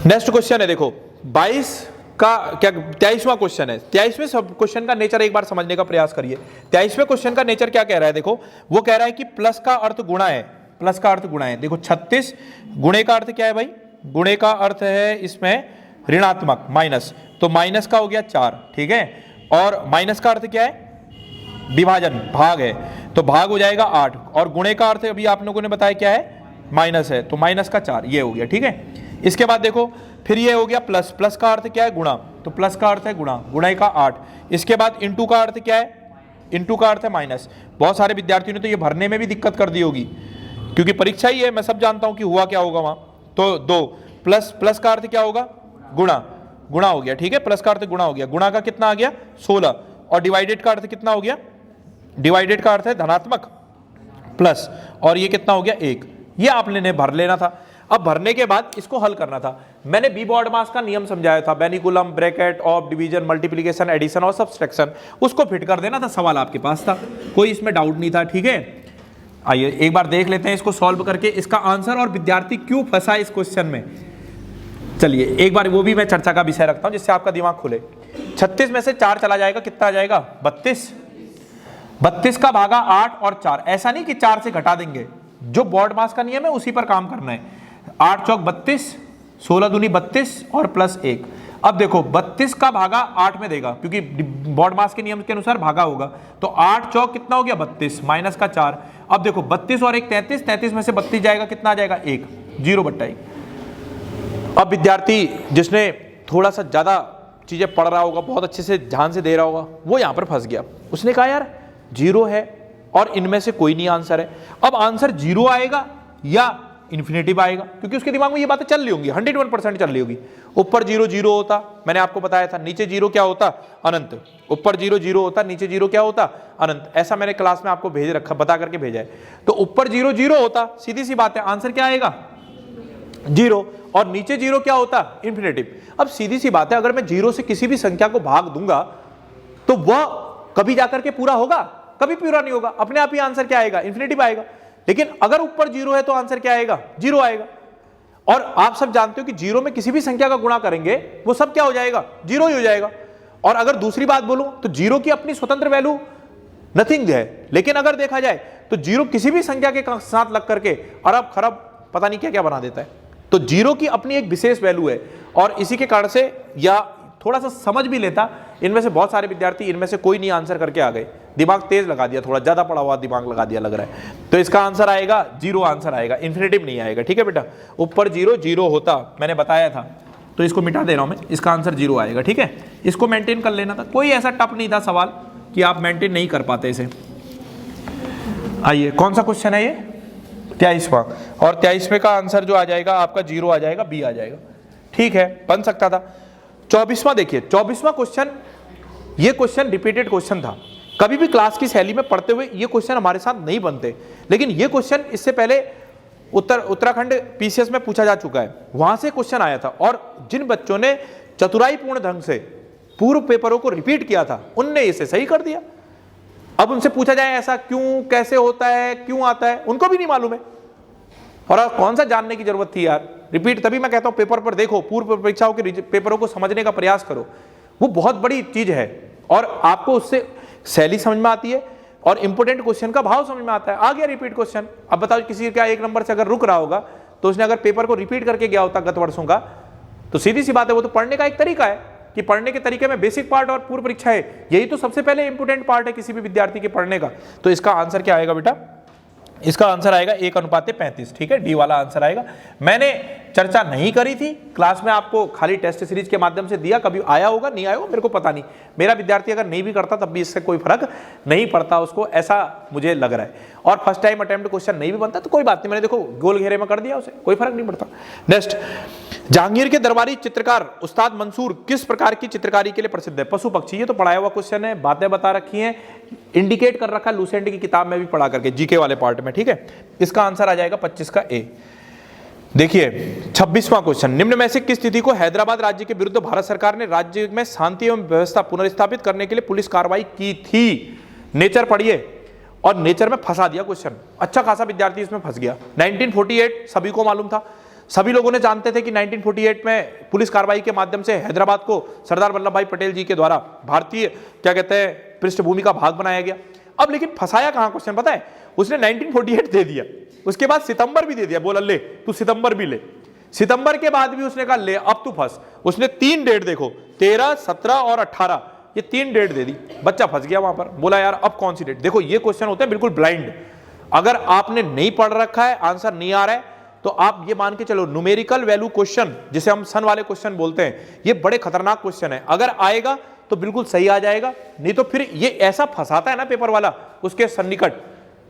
नेक्स्ट क्वेश्चन है, देखो 22 का क्या 23वां क्वेश्चन है। 23वें सब क्वेश्चन का नेचर एक बार समझने का प्रयास करिए। 23वें क्वेश्चन का नेचर क्या कह रहा है, देखो वो कह रहा है कि प्लस का अर्थ गुणा है, प्लस का अर्थ गुणा है। देखो 36 गुणे का अर्थ क्या है भाई, गुणे का अर्थ है इसमें ऋणात्मक, माइनस, तो माइनस का हो गया 4, ठीक है, और माइनस का अर्थ क्या है, विभाजन, भाग है, तो भाग हो जाएगा 8, और गुणे का अर्थ अभी आप लोगों ने बताया क्या है, माइनस है, तो माइनस का 4, ये हो गया, ठीक है। इसके बाद देखो फिर ये हो गया प्लस, प्लस का अर्थ क्या है, गुणा, तो प्लस का अर्थ है गुणा, गुणे का 8। इसके बाद इंटू का अर्थ क्या है, इंटू का अर्थ है माइनस। बहुत सारे विद्यार्थियों ने तो ये भरने में भी दिक्कत कर दी होगी, क्योंकि परीक्षा ही है, मैं सब जानता हूं कि हुआ क्या होगा वहां। तो 2 प्लस, प्लस का अर्थ क्या होगा, गुणा, गुणा हो गया, ठीक है, प्लस का अर्थ गुणा हो गया, गुणा का कितना आ गया 16, और डिवाइडेड का अर्थ कितना हो गया, डिवाइडेड का अर्थ है धनात्मक, प्लस, और ये कितना हो गया 1। ये आपने भर लेना था। अब भरने के बाद इसको हल करना था। मैंने बी बॉडमास का नियम समझाया था, vinculum, bracket, of, division, multiplication, addition और सब्सट्रैक्शन, उसको फिट कर देना था, सवाल आपके पास था, कोई इसमें डाउट नहीं था, ठीक है। आइए एक बार देख लेते हैं इसको सॉल्व करके इसका आंसर, और विद्यार्थी क्यों फंसा इस क्वेश्चन में। चलिए एक बार वो भी मैं चर्चा का विषय रखता हूं जिससे आपका दिमाग खुले। 36 में से 4 चला जाएगा, कितना आ जाएगा 32, 32 का भागा 8 और 4, ऐसा नहीं कि 4 से घटा देंगे, जो बॉड मास का नियम है उसी पर काम करना है। 8 चौक 32, 16 दूनी 32 और प्लस 1। अब देखो 32 का भागा 8 में देगा, क्योंकि बॉड मास के नियम के अनुसार भागा होगा, तो 8 चौक कितना हो गया 32, माइनस का 4। अब देखो 32 और 1 33, 33 में से 32 जाएगा, कितना आ जाएगा 1, 0/1। अब विद्यार्थी जिसने थोड़ा सा ज्यादा चीजें पढ़ रहा होगा, बहुत अच्छे से ध्यान से दे रहा होगा, वो यहां पर फंस गया। उसने कहा यार 0 है और इनमें से कोई नहीं आंसर है। अब आंसर 0 आएगा या इन्फिनेटिव आएगा, क्योंकि उसके दिमाग में ये बातें चल रही होंगी, 101% चल रही होगी। ऊपर 0 0 होता, मैंने आपको बताया था, नीचे 0 क्या होता, अनंत। ऊपर 0 0 होता, नीचे 0 क्या होता, अनंत। ऐसा मैंने क्लास में आपको भेज रखा, बता करके भेजा है। तो ऊपर 0 0 होता, सीधी सी बात है, आंसर क्या आएगा 0, और नीचे 0 क्या होता, इन्फिनेटिव। अब सीधी सी बात है, अगर मैं 0 से किसी भी संख्या को भाग दूंगा तो वह कभी जाकर के पूरा होगा, कभी पूरा नहीं होगा, अपने आप ही आंसर क्या आएगा, इन्फिनेटिव आएगा। लेकिन अगर ऊपर 0 है तो आंसर क्या आएगा, 0 आएगा। और आप सब जानते हो कि 0 में किसी भी संख्या का गुणा करेंगे वो सब क्या हो जाएगा, 0 ही हो जाएगा। और अगर दूसरी बात बोलूं तो 0 की अपनी स्वतंत्र वैल्यू नथिंग है, लेकिन अगर देखा जाए तो 0 किसी भी संख्या के साथ लग करके अरब खरब पता नहीं क्या क्या बना देता है। तो 0 की अपनी एक विशेष वैल्यू है, और इसी के कारण से, या थोड़ा सा समझ भी लेता, इनमें से बहुत सारे विद्यार्थी इनमें से कोई नहीं आंसर करके आ गए, दिमाग तेज लगा दिया, थोड़ा ज्यादा पड़ा हुआ दिमाग लगा दिया लग रहा है। तो इसका आंसर आएगा 0 आंसर आएगा, इन्फिनेटिव नहीं आएगा, ठीक है बेटा। ऊपर 0 0 होता, मैंने बताया था, तो इसको मिटा दे रहा हूं मैं, इसका आंसर 0 आएगा, ठीक है। इसको मेंटेन कर लेना था, कोई ऐसा टफ नहीं था सवाल कि आप मेंटेन नहीं कर पाते इसे। आइए कौन सा क्वेश्चन है ये, 23वां, और 23वें का आंसर जो आ जाएगा आपका 0 आ जाएगा, बी आ जाएगा, ठीक है, बन सकता था। 24वां देखिए, 24वां क्वेश्चन, ये क्वेश्चन रिपीटेड क्वेश्चन था, कभी भी क्लास की शैली में पढ़ते हुए ये क्वेश्चन हमारे साथ नहीं बनते, लेकिन ये क्वेश्चन इससे पहले उत्तराखंड पीसीएस में पूछा जा चुका है, वहां से क्वेश्चन आया था। और जिन बच्चों ने चतुराईपूर्ण ढंग से पूर्व पेपरों को रिपीट किया था उनने इसे सही कर दिया। अब उनसे पूछा जाए ऐसा क्यों, कैसे होता है, क्यों आता है, उनको भी नहीं मालूम है। और कौन सा जानने की जरूरत थी यार, रिपीट। तभी मैं कहता हूं पेपर पर देखो, पूर्व परीक्षाओं के पेपरों को समझने का प्रयास करो, वो बहुत बड़ी चीज है, और आपको उससे शैली समझ में आती है और इंपोर्टेंट क्वेश्चन का भाव समझ में आता है। आ गया रिपीट क्वेश्चन। अब बताओ किसी का 1 नंबर से अगर रुक रहा होगा तो उसने अगर पेपर को रिपीट करके गया होता गत वर्षों का, तो सीधी सी बात है, वो तो पढ़ने का एक तरीका है कि पढ़ने के तरीके में बेसिक पार्ट और पूर्व परीक्षा है, यही तो सबसे पहले इंपोर्टेंट पार्ट है किसी भी विद्यार्थी के पढ़ने का। तो इसका आंसर क्या आएगा बेटा, इसका आंसर आएगा 1:35, ठीक है, डी वाला आंसर आएगा। मैंने चर्चा नहीं करी थी क्लास में, आपको खाली टेस्ट सीरीज के माध्यम से दिया, कभी आया होगा नहीं आया होगा मेरे को पता नहीं, मेरा विद्यार्थी अगर नहीं भी करता तब भी इससे कोई फर्क नहीं पड़ता उसको, ऐसा मुझे लग रहा है। और फर्स्ट टाइम अटेम्प्ट क्वेश्चन नहीं भी बनता तो कोई बात नहीं, मैंने देखो गोल घेरे में कर दिया उसे, कोई फर्क नहीं पड़ता। नेक्स्ट, जहांगीर के दरबारी चित्रकार उस्ताद मंसूर किस प्रकार की चित्रकारी के लिए प्रसिद्ध है? पशु पक्षी, ये तो पढ़ाया हुआ क्वेश्चन है, बातें बता रखी हैं, इंडिकेट कर रखा है लूसेंट की किताब में भी पढ़ा करके, जीके वाले पार्ट में, ठीक है। इसका आंसर आ जाएगा 25 का ए। देखिए 26वां क्वेश्चन, निम्न में से किस स्थिति को हैदराबाद राज्य के विरुद्ध भारत सरकार ने राज्य में शांति एवं व्यवस्था पुनर्स्थापित करने के लिए पुलिस कार्रवाई की थी? नेचर पढ़िए, और नेचर में फंसा दिया क्वेश्चन। अच्छा खासा विद्यार्थी इसमें फंस गया। 1948 सभी को मालूम था, सभी लोगों ने जानते थे कि 1948 में पुलिस कार्रवाई के माध्यम से हैदराबाद को सरदार वल्लभ भाई पटेल जी के द्वारा भारतीय क्या कहते हैं पृष्ठभूमि का भाग बनाया गया। अब लेकिन फंसाया कहां क्वेश्चन पता है, उसने 1948 दे दिया, उसके बाद सितंबर भी दे दिया, बोला ले तू सितंबर भी ले। सितंबर के बाद भी उसने कहा ले अब तू फंस। उसने 3 डेट देखो 13, 17 और 18, ये 3 डेट दे दी। बच्चा फंस गया वहां पर, बोला यार अब कौन सी डेट। देखो ये क्वेश्चन होते हैं बिल्कुल ब्लाइंड। अगर आपने नहीं पढ़ रखा है, आंसर नहीं आ रहा है, तो आप ये मान के चलो न्यूमेरिकल वैल्यू क्वेश्चन जिसे हम सन वाले क्वेश्चन बोलते हैं, ये बड़े खतरनाक क्वेश्चन है। अगर आएगा तो बिल्कुल सही आ जाएगा, नहीं तो फिर ये ऐसा फंसाता है ना पेपर वाला, उसके सन्निकट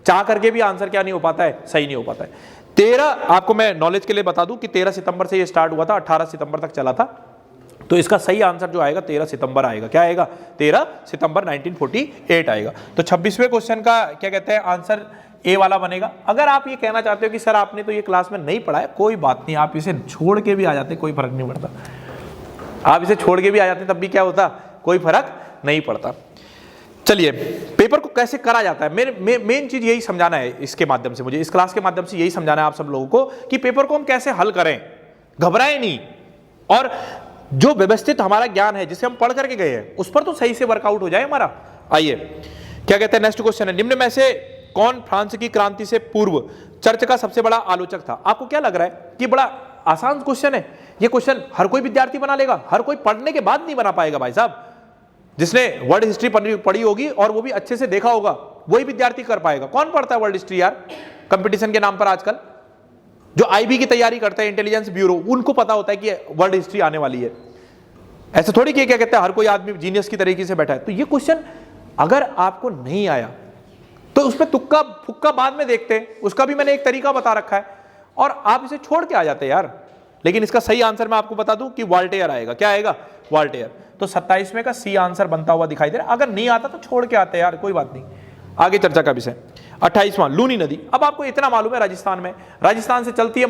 चाह करके भी आंसर क्या नहीं हो पाता है, सही नहीं हो पाता है। 13 आपको मैं नॉलेज के लिए बता दूं कि 13 सितंबर से ये स्टार्ट हुआ था, 18 सितंबर तक चला था। तो इसका सही आंसर जो आएगा 13 सितंबर आएगा। क्या आएगा? 13 सितंबर 1948 आएगा। तो 26वें क्वेश्चन का क्या कहते हैं आंसर ए वाला बनेगा। अगर आप ये कहना चाहते हो कि सर आपने तो ये क्लास में नहीं पढ़ा है, कोई बात नहीं, आप इसे छोड़ के भी आ जाते, कोई फर्क नहीं पड़ता। आप इसे छोड़ के भी आ जाते तब भी क्या होता, कोई फर्क नहीं पड़ता। चलिए पेपर को कैसे करा जाता है, मेन चीज यही समझाना है इसके माध्यम से, मुझे इस क्लास के माध्यम से यही समझाना है आप सब लोगों को कि पेपर को हम कैसे हल करें, घबराएं नहीं, और जो व्यवस्थित हमारा ज्ञान है जिसे हम पढ़ करके गए हैं उस पर तो सही से वर्कआउट हो जाए हमारा। आइए क्या कहते हैं, नेक्स्ट क्वेश्चन है, निम्न में से कौन फ्रांस की क्रांति से पूर्व चर्च का सबसे बड़ा आलोचक था? आपको क्या लग रहा है कि बड़ा आसान क्वेश्चन है ये? क्वेश्चन हर कोई विद्यार्थी बना लेगा, हर कोई पढ़ने के बाद नहीं बना पाएगा भाई साहब। जिसने वर्ल्ड हिस्ट्री पढ़ी होगी और वो भी अच्छे से देखा होगा वही विद्यार्थी कर पाएगा। कौन पढ़ता है वर्ल्ड हिस्ट्री यार कंपटीशन के नाम पर आजकल? जो आईबी की तैयारी करते हैं, इंटेलिजेंस ब्यूरो, उनको पता होता है कि वर्ल्ड हिस्ट्री आने वाली है। ऐसे थोड़ी कि क्या कहते हैं हर कोई आदमी जीनियस की तरीके से बैठा है। तो ये क्वेश्चन अगर आपको नहीं आया तो उसमें तुक्का फुक्का बाद में देखते हैं, उसका भी मैंने एक तरीका बता रखा है, और आप इसे छोड़ के आ जाते हैं यार। लेकिन इसका सही आंसर मैं आपको बता दूं कि वॉल्टेयर आएगा। क्या आएगा? वॉल्टेयर। तो 27वें का सी आंसर बनता हुआ दिखाई दे रहा है। अगर नहीं आता तो छोड़ के आते हैं यार, कोई बात नहीं। आगे चर्चा का विषय 28वां, लूनी नदी। अब आपको इतना मालूम है राजस्थान से चलती है,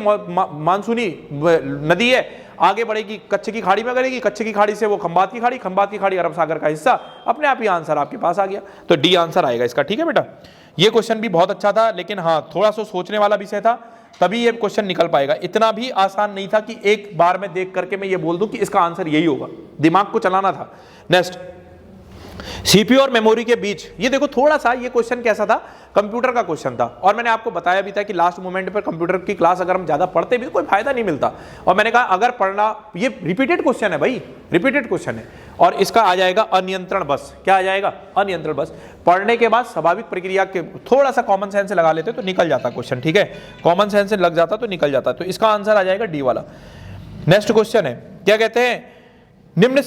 मानसूनी नदी है, आगे बढ़ेगी कच्छ की खाड़ी में गिरेगी, कच्छ की खाड़ी से वो खंबात की खाड़ी अरब सागर का हिस्सा, अपने आप ही आंसर आपके पास आ गया। तो डी आंसर आएगा इसका। ठीक है बेटा, ये क्वेश्चन भी बहुत अच्छा था, लेकिन हाँ थोड़ा सा सोचने वाला विषय था, तभी ये क्वेश्चन निकल पाएगा। इतना भी आसान नहीं था कि एक बार में देख करके मैं ये बोल दूं कि इसका आंसर यही होगा, दिमाग को चलाना था। नेक्स्ट, सीपीयू और मेमोरी के बीच, ये देखो थोड़ा सा ये क्वेश्चन कैसा था, कंप्यूटर का क्वेश्चन था, और मैंने आपको बताया भी था कि लास्ट मोमेंट पर कंप्यूटर की क्लास अगर हम ज्यादा पढ़ते भी तो कोई फायदा नहीं मिलता। और मैंने कहा अगर पढ़ना, ये रिपीटेड क्वेश्चन है भाई, रिपीटेड क्वेश्चन है, और इसका आ जाएगा अनियंत्रण बस। क्या आ जाएगा? अनियंत्रण बस। पढ़ने के बाद स्वाभाविक प्रक्रिया के थोड़ा सा कॉमन सेंस से लगा लेते तो निकल जाता क्वेश्चन। ठीक है, कॉमन सेंस से लग जाता तो निकल जाता। तो इसका आंसर आ जाएगा डी वाला। नेक्स्ट क्वेश्चन है, क्या कहते हैं, निम्न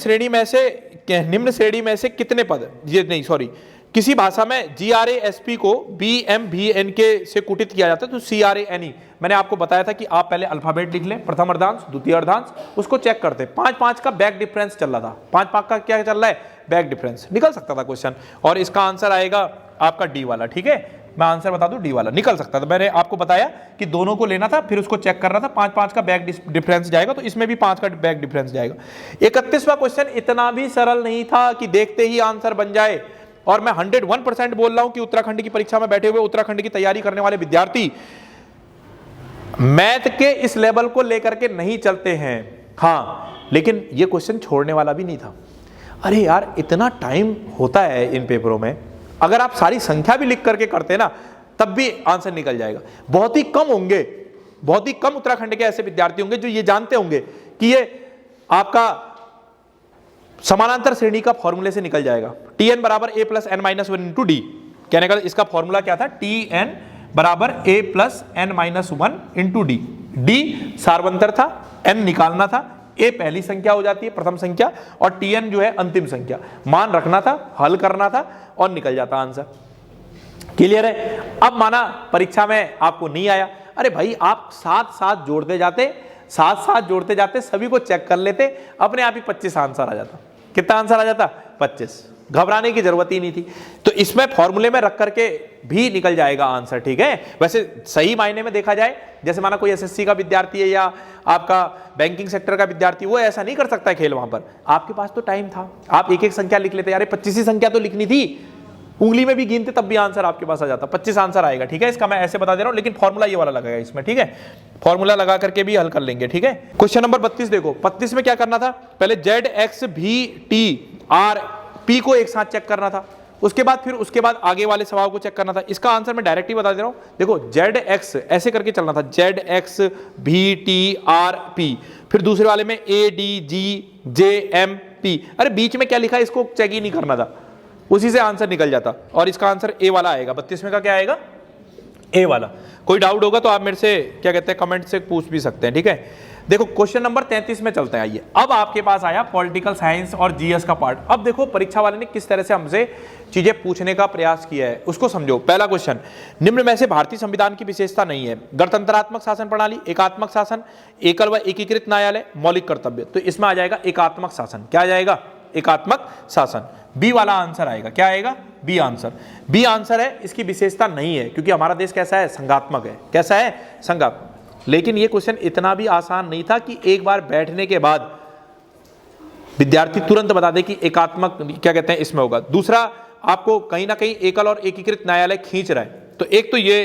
श्रेणी में से कितने पद, ये नहीं सॉरी, किसी भाषा में GRASP को BMVNK से कुटित किया जाता है तो CRANE। मैंने आपको बताया था कि आप पहले अल्फाबेट लिख लें, प्रथम अर्धांश, द्वितीय अर्धांश, उसको चेक करते। 5-5 का बैक डिफरेंस चल रहा था, 5-5 का क्या चल रहा है, बैक डिफरेंस, निकल सकता था क्वेश्चन, और इसका आंसर आएगा आपका डी वाला। ठीक है, मैं आंसर बता दूं, डी वाला निकल सकता था। मैंने आपको बताया कि दोनों को लेना था, फिर उसको चेक कर रहा था, 5-5 का बैक डिफरेंस जाएगा, तो इसमें भी 5 का बैक डिफरेंस जाएगा। 31वां क्वेश्चन इतना भी सरल नहीं था कि देखते ही आंसर बन जाए, और मैं 101% बोल रहा हूं कि उत्तराखंड की परीक्षा में बैठे हुए उत्तराखंड की तैयारी करने वाले विद्यार्थी मैथ के इस लेवल को लेकर के नहीं चलते हैं। हाँ, लेकिन ये क्वेश्चन छोड़ने वाला भी नहीं था। अरे यार इतना टाइम होता है इन पेपरों में, अगर आप सारी संख्या भी लिख करके करते ना तब भी आंसर निकल जाएगा। बहुत ही कम होंगे, बहुत ही कम उत्तराखंड के ऐसे विद्यार्थी होंगे जो ये जानते होंगे कि ये आपका समानांतर श्रेणी का फॉर्मूले से निकल जाएगा। Tn बराबर a plus n minus 1 into d. कहने का इसका फॉर्मूला क्या था, Tn बराबर a plus n minus 1 into d. D सार्वंतर था, n निकालना था, a पहली संख्या हो जाती है, प्रथम संख्या, और Tn जो है अंतिम संख्या। मान रखना था, हल करना था और निकल जाता आंसर। क्लियर है? अब माना परीक्षा में आपको नहीं आया, अरे भाई आप साथ जोड़ते जाते, सभी को चेक कर लेते, अपने आप ही 25 आंसर आ जाता। कितना आंसर आ जाता? 25। घबराने की जरूरत ही नहीं थी। तो इसमें फॉर्मूले में रख करके भी निकल जाएगा आंसर। ठीक है, वैसे सही मायने में देखा जाए, जैसे माना कोई एसएससी का विद्यार्थी है या आपका बैंकिंग सेक्टर का विद्यार्थी, वो ऐसा नहीं कर सकता है खेल। वहां पर आपके पास तो टाइम था, आप एक एक संख्या लिख लेते। यार 25 संख्या तो लिखनी थी, उंगली में भी गिनते तब भी आंसर आपके पास आ जाता, 25 आंसर आएगा। ठीक है, इसका मैं ऐसे बता दे रहा हूं, लेकिन फॉर्मूला ये वाला लगेगा इसमें। ठीक है, फॉर्मूला लगा करके भी हल कर लेंगे। ठीक है, क्वेश्चन नंबर 32 देखो। 32 में क्या करना था, पहले जेड एक्स भी टी आर पी को एक साथ चेक करना था, उसके बाद आगे वाले सवाल को चेक करना था। इसका आंसर मैं डायरेक्ट ही बता दे रहा हूं, देखो जेड एक्स ऐसे करके चलना था, जेड एक्स भी टी आर पी, फिर दूसरे वाले में A D G J M P. अरे बीच में क्या लिखा है इसको चेक ही नहीं करना था, उसी से आंसर निकल जाता, और इसका आंसर ए वाला आएगा। 32 में का क्या आएगा, ए वाला। कोई डाउट होगा तो आप मेरे से क्या कहते हैं कमेंट से पूछ भी सकते हैं। ठीक है, देखो क्वेश्चन नंबर 33 में चलते हैं। आइए, अब आपके पास आया पॉलिटिकल साइंस और जीएस का पार्ट। अब देखो परीक्षा वाले ने किस तरह से हमसे चीजें पूछने का प्रयास किया है, उसको समझो। पहला क्वेश्चन, निम्न में से भारतीय संविधान की विशेषता नहीं है, गणतंत्रात्मक शासन प्रणाली, एकात्मक शासन, एकल व एकीकृत न्यायालय, मौलिक कर्तव्य। तो इसमें आ जाएगा एकात्मक शासन। क्या आ जाएगा, एकात्मक शासन। बी वाला आंसर आएगा। क्या आएगा, बी आंसर। बी आंसर है, इसकी विशेषता नहीं है, क्योंकि हमारा देश कैसा है, संघात्मक है। कैसा है, संघात्मक। लेकिन ये क्वेश्चन इतना भी आसान नहीं था कि एक बार बैठने के बाद विद्यार्थी तुरंत बता दे कि एकात्मक क्या कहते हैं इसमें होगा। दूसरा, आपको कहीं ना कहीं एकल और एकीकृत न्यायालय खींच रहा है, तो एक तो ये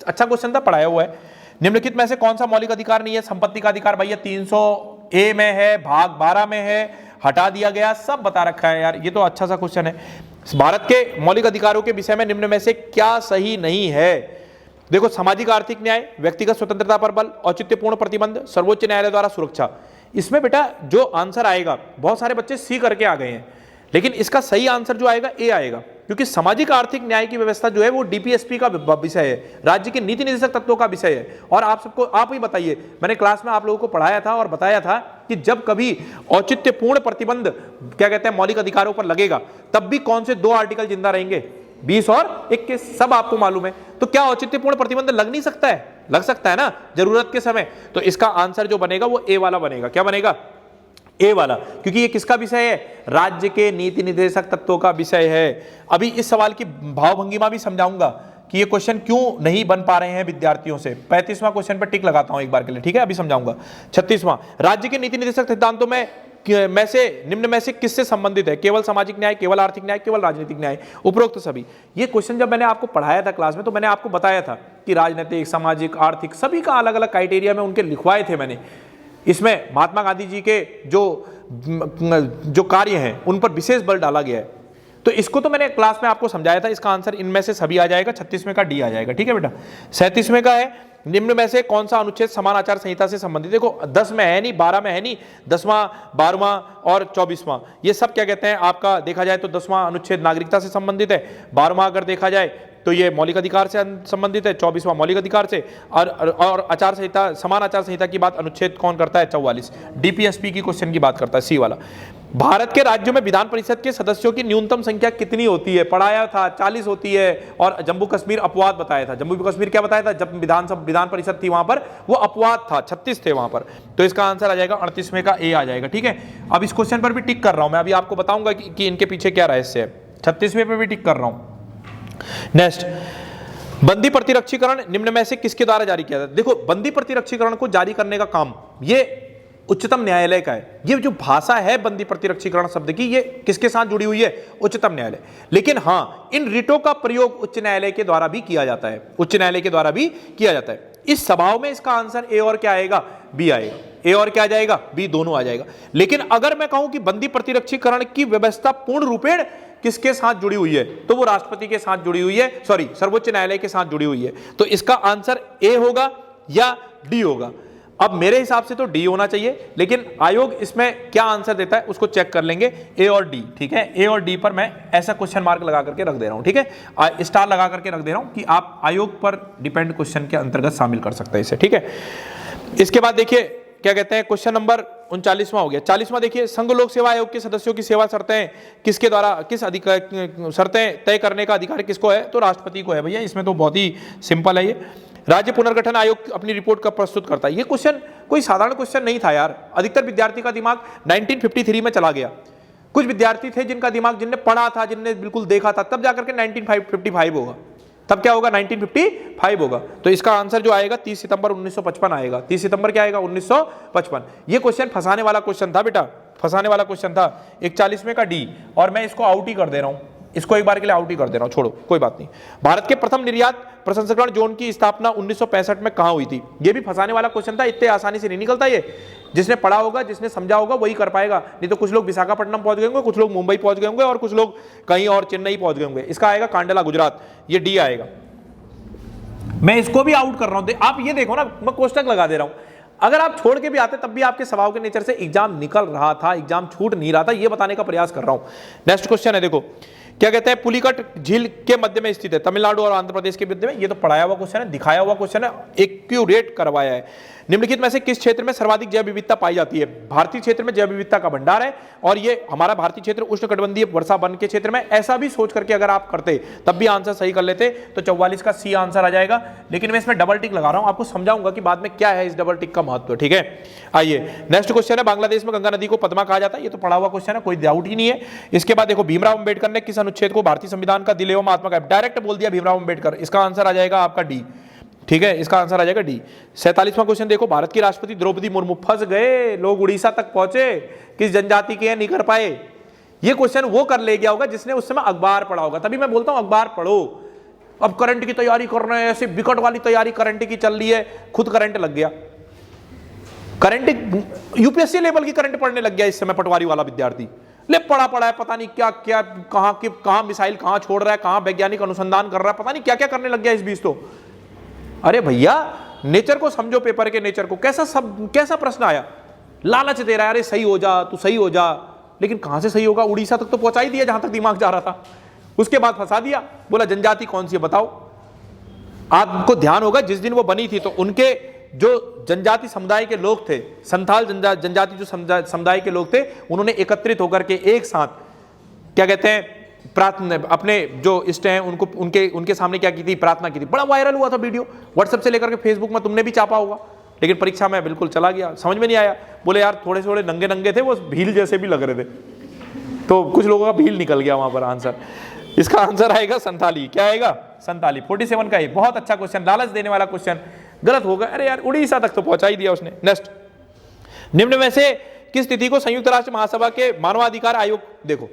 अच्छा क्वेश्चन था, पढ़ाया हुआ है। निम्नलिखित में से कौन सा मौलिक अधिकार नहीं है, संपत्ति का अधिकार भैया 300A में है, भाग 12 में है, हटा दिया गया, सब बता रखा है यार। ये तो अच्छा सा क्वेश्चन है। भारत के मौलिक अधिकारों के विषय में निम्न में से क्या सही नहीं है। देखो, सामाजिक आर्थिक न्याय, व्यक्तिगत स्वतंत्रता पर बल, औचित्यपूर्ण प्रतिबंध, सर्वोच्च न्यायालय द्वारा सुरक्षा। इसमें बेटा जो आंसर आएगा, बहुत सारे बच्चे सी करके आ गए हैं, लेकिन इसका सही आंसर जो आएगा ए आएगा, क्योंकि सामाजिक आर्थिक न्याय की व्यवस्था जो है वो डीपीएसपी का विषय है, राज्य के नीति निर्देशक तत्वों का विषय है। और आप सबको, आप ही बताइए, मैंने क्लास में आप लोगों को पढ़ाया था और बताया था कि जब कभी औचित्यपूर्ण प्रतिबंध क्या कहते हैं मौलिक अधिकारों पर लगेगा, तब भी कौन से 2 आर्टिकल जिंदा रहेंगे, 20 और 21, सब आपको मालूम है। तो क्या औचित्यपूर्ण प्रतिबंध लग नहीं सकता है, लग सकता है ना जरूरत के समय। तो इसका आंसर जो बनेगा वो ए वाला बनेगा। क्या बनेगा, ए वाला, क्योंकि ये किसका विषय है, राज्य के नीति निर्देशक तत्वों का विषय है। अभी इस सवाल की भावभंगिमा भी समझाऊंगा कि ये क्वेश्चन क्यों नहीं बन पा रहे हैं विद्यार्थियों से। 35वां क्वेश्चन पर टिक लगाता हूं एक बार के लिए। ठीक है, अभी समझाऊंगा। 36वां, राज्य के नीति निर्देशक सिद्धांतों में निम्न में से किससे संबंधित है, केवल सामाजिक न्याय, केवल आर्थिक न्याय, केवल राजनीतिक न्याय, उपरोक्त सभी। ये क्वेश्चन जब मैंने आपको पढ़ाया था क्लास में, तो मैंने आपको बताया था कि राजनीतिक, सामाजिक, आर्थिक सभी का अलग अलग क्राइटेरिया में उनके लिखवाए थे मैंने। इसमें महात्मा गांधी जी के जो कार्य हैं उन पर विशेष बल डाला गया है। तो इसको तो मैंने क्लास में आपको समझाया था। इसका आंसर इनमें से सभी आ जाएगा। 36वें का डी आ जाएगा। ठीक है बेटा। 37वें का है, निम्न में से कौन सा अनुच्छेद समान आचार संहिता से संबंधित। देखो 10 में है नहीं, 12 में है नहीं, 10वां, 12वां और 24वां ये सब क्या कहते हैं आपका देखा जाए तो 10वां अनुच्छेद नागरिकता से संबंधित है, 12वां अगर देखा जाए तो ये मौलिक अधिकार से संबंधित है, 24वां मौलिक अधिकार से, और आचार संहिता, समान आचार संहिता की बात अनुच्छेद कौन करता है, 44 डीपीएसपी की क्वेश्चन की बात करता है, सी वाला। भारत के राज्यों में विधान परिषद के सदस्यों की न्यूनतम संख्या कितनी होती है, पढ़ाया था 40 होती है, और जम्मू कश्मीर अपवाद बताया था। जम्मू कश्मीर क्या बताया था, जब विधान परिषद थी वहां पर वो अपवाद था, 36 थे वहां पर। तो इसका आंसर आ जाएगा 38वें का ए आ जाएगा। ठीक है, अब इस क्वेश्चन पर भी टिक कर रहा हूं मैं, अभी आपको बताऊंगा कि इनके पीछे क्या रहस्य है। 36वें पर भी टिक कर रहा हूं। नेक्स्ट, बंदी प्रतिरक्षीकरण निम्न में से किसके द्वारा जारी किया जाता है। देखो बंदी प्रतिरक्षीकरण को जारी करने का काम ये उच्चतम न्यायालय का है। ये जो भाषा है बंदी प्रतिरक्षीकरण शब्द की, ये किसके साथ जुड़ी हुई है, उच्चतम न्यायालय। लेकिन हाँ, इन रिटों का प्रयोग उच्च न्यायालय के द्वारा भी किया जाता है, उच्च न्यायालय के द्वारा भी किया जाता है। इस सभाओं में इसका आंसर ए और क्या आएगा, बी आएगा। ए और क्या आ जाएगा, बी, दोनों आ जाएगा। लेकिन अगर मैं कहूं कि बंदी प्रतिरक्षीकरण की व्यवस्था पूर्ण रूपेण किसके साथ जुड़ी हुई है, तो वो राष्ट्रपति के साथ जुड़ी हुई है, सॉरी सर्वोच्च न्यायालय के साथ जुड़ी हुई है। तो इसका आंसर ए होगा या डी होगा। अब मेरे हिसाब से तो डी होना चाहिए, लेकिन आयोग इसमें क्या आंसर देता है उसको चेक कर लेंगे, ए और डी। ठीक है, ए और डी पर मैं ऐसा क्वेश्चन मार्क लगा करके रख दे रहा हूं। ठीक है, स्टार लगा करके रख दे रहा हूं कि आप आयोग पर डिपेंड क्वेश्चन के अंतर्गत शामिल कर सकते हैं इसे। ठीक है, इसके बाद देखिए क्या कहते हैं, क्वेश्चन नंबर 39वां हो गया। 40वां देखिए, संघ लोक सेवा आयोग के सदस्यों की सेवा शर्तें किसके द्वारा, किस अधिकार, शर्तें तय करने का अधिकार किसको है, तो राष्ट्रपति को है भैया। इसमें तो बहुत ही सिंपल है ये। राज्य पुनर्गठन आयोग अपनी रिपोर्ट कब प्रस्तुत करता है। ये क्वेश्चन कोई साधारण क्वेश्चन नहीं था यार। अधिकतर विद्यार्थी का दिमाग 1953 में चला गया। कुछ विद्यार्थी थे जिनका दिमाग, जिनने पढ़ा था, जिनने बिल्कुल देखा था, तब जाकर के 1955 होगा। तब क्या होगा, 1955 होगा। तो इसका आंसर जो आएगा 30 सितंबर 1955 आएगा। 30 सितंबर क्या आएगा, 1955। ये क्वेश्चन फंसाने वाला क्वेश्चन था बेटा, फंसाने वाला क्वेश्चन था। 41वें का डी, और मैं इसको आउट ही कर दे रहा हूं। इसको एक बार के लिए आउट ही कर दे रहा हूं, छोड़ो कोई बात नहीं। भारत के प्रथम निर्यात प्रसंस्करण जोन की स्थापना 1965 में कहां हुई थी? ये भी फंसाने वाला क्वेश्चन था, इतने आसानी से नहीं निकलता ये। जिसने पढ़ा होगा, जिसने समझा होगा वही कर पाएगा, नहीं तो कुछ लोग विशाखापट्टनम पहुंच गए होंगे, कुछ लोग मुंबई पहुंच गए होंगे और कुछ लोग कहीं और चेन्नई पहुंच गए होंगे। इसका आएगा कांडला गुजरात, ये डी आएगा। मैं इसको भी आउट कर रहा हूं, आप ये देखो ना, मैं कोष्टक लगा दे रहा हूं। अगर आप छोड़ के भी आते तब भी आपके स्वभाव के नेचर से एग्जाम निकल रहा था, एग्जाम छूट नहीं रहा था, ये बताने का प्रयास कर रहा हूं। नेक्स्ट क्वेश्चन है, देखो क्या कहते हैं, पुलिकट झील के मध्य में स्थित है, तमिलनाडु और आंध्र प्रदेश के मध्य में। ये तो पढ़ाया हुआ क्वेश्चन है, दिखाया हुआ क्वेश्चन है, एक्यूरेट करवाया है। निम्नलिखित में से किस क्षेत्र में सर्वाधिक जैव विविधता पाई जाती है? भारतीय क्षेत्र में जैव विविधता का भंडार है, और ये हमारा भारतीय क्षेत्र उष्णकटिबंधीय वर्षा वन के क्षेत्र में। ऐसा भी सोच करके अगर आप करते तब भी आंसर सही कर लेते तो 44 का सी आंसर आ जाएगा। लेकिन मैं इसमें डबल टिक लगा रहा हूं, आपको समझाऊंगा कि बाद में क्या है इस डबल टिक का महत्व। ठीक है, आइए नेक्स्ट क्वेश्चन है, बांग्लादेश में गंगा नदी को पद्मा कहा जाता है। ये तो पढ़ा हुआ क्वेश्चन है, कोई डाउट ही नहीं है। इसके बाद देखो, भीमराव अंबेडकर ने किस अनुच्छेद को भारतीय संविधान का दिल एवं आत्मा का? डायरेक्ट बोल दिया भीमराव अंबेडकर, इसका आंसर आ जाएगा आपका डी। ठीक है, इसका आंसर आ जाएगा डी। 47वां क्वेश्चन देखो, भारत की राष्ट्रपति द्रौपदी मुर्मू, फंस गए लोग, उड़ीसा तक पहुंचे, किस जनजाति के हैं, नहीं कर पाए। ये क्वेश्चन वो कर ले गया होगा जिसने उस समय अखबार पढ़ा होगा, तभी मैं बोलता हूं अखबार पढ़ो। अब करंट की तैयारी कर रहे हैं, ऐसे विकट वाली तैयारी करंट की चल रही है, खुद करंट लग गया, करंट यूपीएससी लेवल की करंट पढ़ने लग गया इस समय पटवारी वाला विद्यार्थी। ले पढ़ा है, पता नहीं क्या क्या, कहां मिसाइल कहां छोड़ रहा है, कहां वैज्ञानिक अनुसंधान कर रहा है, पता नहीं क्या क्या करने लग गया इस बीच। तो अरे भैया, नेचर को समझो, पेपर के नेचर को। कैसा प्रश्न आया, लालच दे रहा है, अरे सही हो जा, तू सही हो जा। लेकिन कहां से सही होगा? उड़ीसा तक तो पहुंचा ही दिया जहां तक दिमाग जा रहा था, उसके बाद फंसा दिया, बोला जनजाति कौन सी है बताओ। आपको ध्यान होगा जिस दिन वो बनी थी तो उनके जो जनजाति समुदाय के लोग थे, संथाल जनजाति जो समुदाय के लोग थे, उन्होंने एकत्रित होकर के एक साथ क्या कहते हैं, प्रार्थना, अपने जो इष्ट हैं उनको उनके सामने क्या की थी, प्रार्थना की थी। बड़ा वायरल हुआ था वीडियो, व्हाट्सएप से लेकर के फेसबुक में, तुमने भी चापा होगा। लेकिन परीक्षा में बिल्कुल चला गया, समझ में नहीं आया। बोले यार थोड़े थोड़े नंगे नंगे थे, वो भील जैसे भी लग रहे थे, तो कुछ लोगों का भील निकल गया वहां पर आंसर। इसका आंसर आएगा संथाली। क्या आएगा? संथाली। 47 का, बहुत अच्छा क्वेश्चन, लालच देने वाला क्वेश्चन, गलत होगा। अरे यार उड़ीसा तक तो पहुंचा ही दिया उसने। नेक्स्ट, निम्न में से किस तिथि को संयुक्त राष्ट्र महासभा के मानवाधिकार आयोग, देखो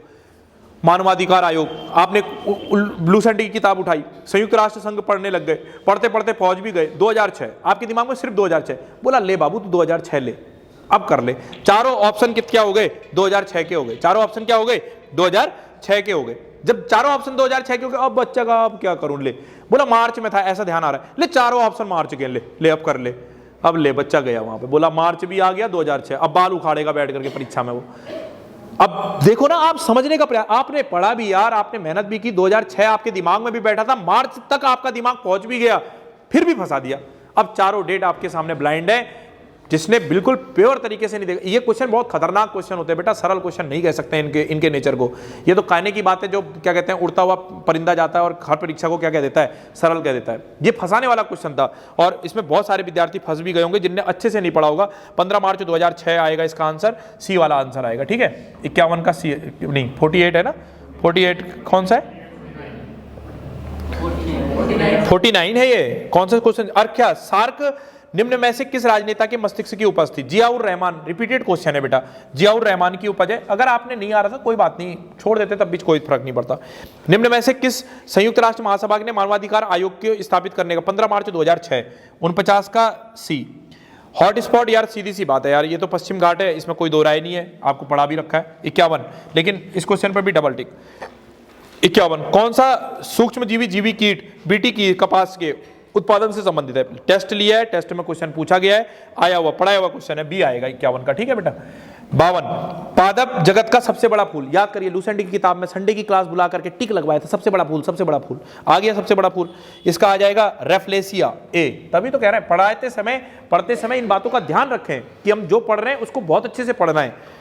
मानवाधिकार आयोग, आपने ब्लूसेंटी की किताब उठाई, संयुक्त राष्ट्र संघ पढ़ने लग गए, पढ़ते पढ़ते पहुंच भी गए 2006, आपके दिमाग में सिर्फ 2006, बोला ले बाबू तू 2006 ले, अब कर ले। चारों ऑप्शन क्या हो गए? 2006 के हो गए। चारों ऑप्शन क्या हो गए? 2006 के हो गए। जब चारों ऑप्शन 2006 के हो गए, अब बच्चा का अब क्या करूं, ले बोला मार्च में था, ऐसा ध्यान आ रहा है, ले चारों ऑप्शन मार्च के, ले अब कर ले। अब ले बच्चा गया वहां पे, बोला मार्च भी आ गया 2006, अब बाल उखाड़ेगा बैठ करके परीक्षा में वो। अब देखो ना, आप समझने का प्रयास, आपने पढ़ा भी यार, आपने मेहनत भी की, 2006 आपके दिमाग में भी बैठा था, मार्च तक आपका दिमाग पहुंच भी गया, फिर भी फंसा दिया। अब चारों डेट आपके सामने ब्लाइंड है, जिसने बिल्कुल प्योर तरीके से नहीं देखा। ये क्वेश्चन बहुत खतरनाक क्वेश्चन होते हैं बेटा, सरल क्वेश्चन नहीं कह सकते इनके नेचर को। ये तो कहने की बात है, जो क्या कहते हैं उड़ता हुआ परिंदा जाता है और हर परीक्षा को क्या कह देता है, सरल कह देता है। ये फंसाने वाला क्वेश्चन था और इसमें बहुत सारे विद्यार्थी फंस भी गए होंगे जिनने अच्छे से नहीं पढ़ा होगा। 15 मार्च 2006 आएगा इसका आंसर, सी वाला आंसर आएगा। ठीक है, 51 का सी नहीं, 48 है ना, 48 कौन सा है, 49 है ये। कौन सा क्वेश्चन? अर्घ्या सार्क निम्न में से किस राजनेता के मस्तिष्क की उपज थी? जियाउर रहमान। रिपीटेड क्वेश्चन है बेटा, जियाउर रहमान की उपज है। अगर आपने नहीं आ रहा था कोई बात नहीं, छोड़ देते तब भी कोई फर्क नहीं पड़ता। निम्न में से किस संयुक्त राष्ट्र महासभा ने मानवाधिकार आयोग को स्थापित करने का? 15 मार्च 2006। 49 का सी। हॉट स्पॉट यार सीधी सी बात है यार, ये तो पश्चिम घाट है, इसमें कोई दो राय नहीं है, आपको पढ़ा भी रखा है। 51, लेकिन इस क्वेश्चन पर भी डबल टिक। 51, कौन सा सूक्ष्म जीवी कीट बीटी की कपास के उत्पादन से संबंधित है? टेस्ट लिया है, टेस्ट में क्वेश्चन पूछा गया है, आया हुआ पढ़ाया हुआ क्वेश्चन है, बी आएगा 51 का। ठीक है बेटा। 52, पादप जगत का सबसे बड़ा फूल, याद करिए लूसेंटी की किताब में संडे की क्लास बुला करके टिक लगवाया था, सबसे बड़ा फूल, सबसे बड़ा फूल आ गया, सबसे बड़ा फूल। इसका आ जाएगा रेफ्लेसिया, ए। तभी तो कह रहे हैं पढ़ते समय इन बातों का ध्यान रखें कि हम जो पढ़ रहे हैं उसको बहुत अच्छे से पढ़ना है।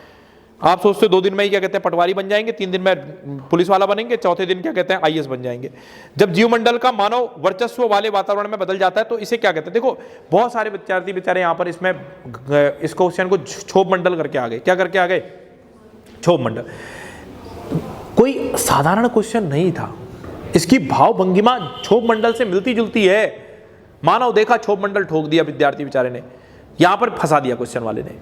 आप सोचते 2 दिन में ही क्या कहते हैं पटवारी बन जाएंगे, 3 दिन में पुलिस वाला बनेंगे, चौथे दिन क्या कहते हैं आईएएस बन जाएंगे। जब जीवमंडल का मानव वर्चस्व वाले वातावरण में बदल जाता है तो इसे क्या कहते हैं? देखो बहुत सारे विद्यार्थी बेचारे यहाँ पर इसमें इस क्वेश्चन को क्षोभ मंडल करके आ गए। क्या करके आ गए? क्षोभ मंडल। कोई साधारण क्वेश्चन नहीं था, इसकी भाव भंगिमा क्षोभ मंडल से मिलती जुलती है। मानव देखा, क्षोभ मंडल ठोक दिया विद्यार्थी बेचारे ने, यहां पर फंसा दिया क्वेश्चन वाले ने।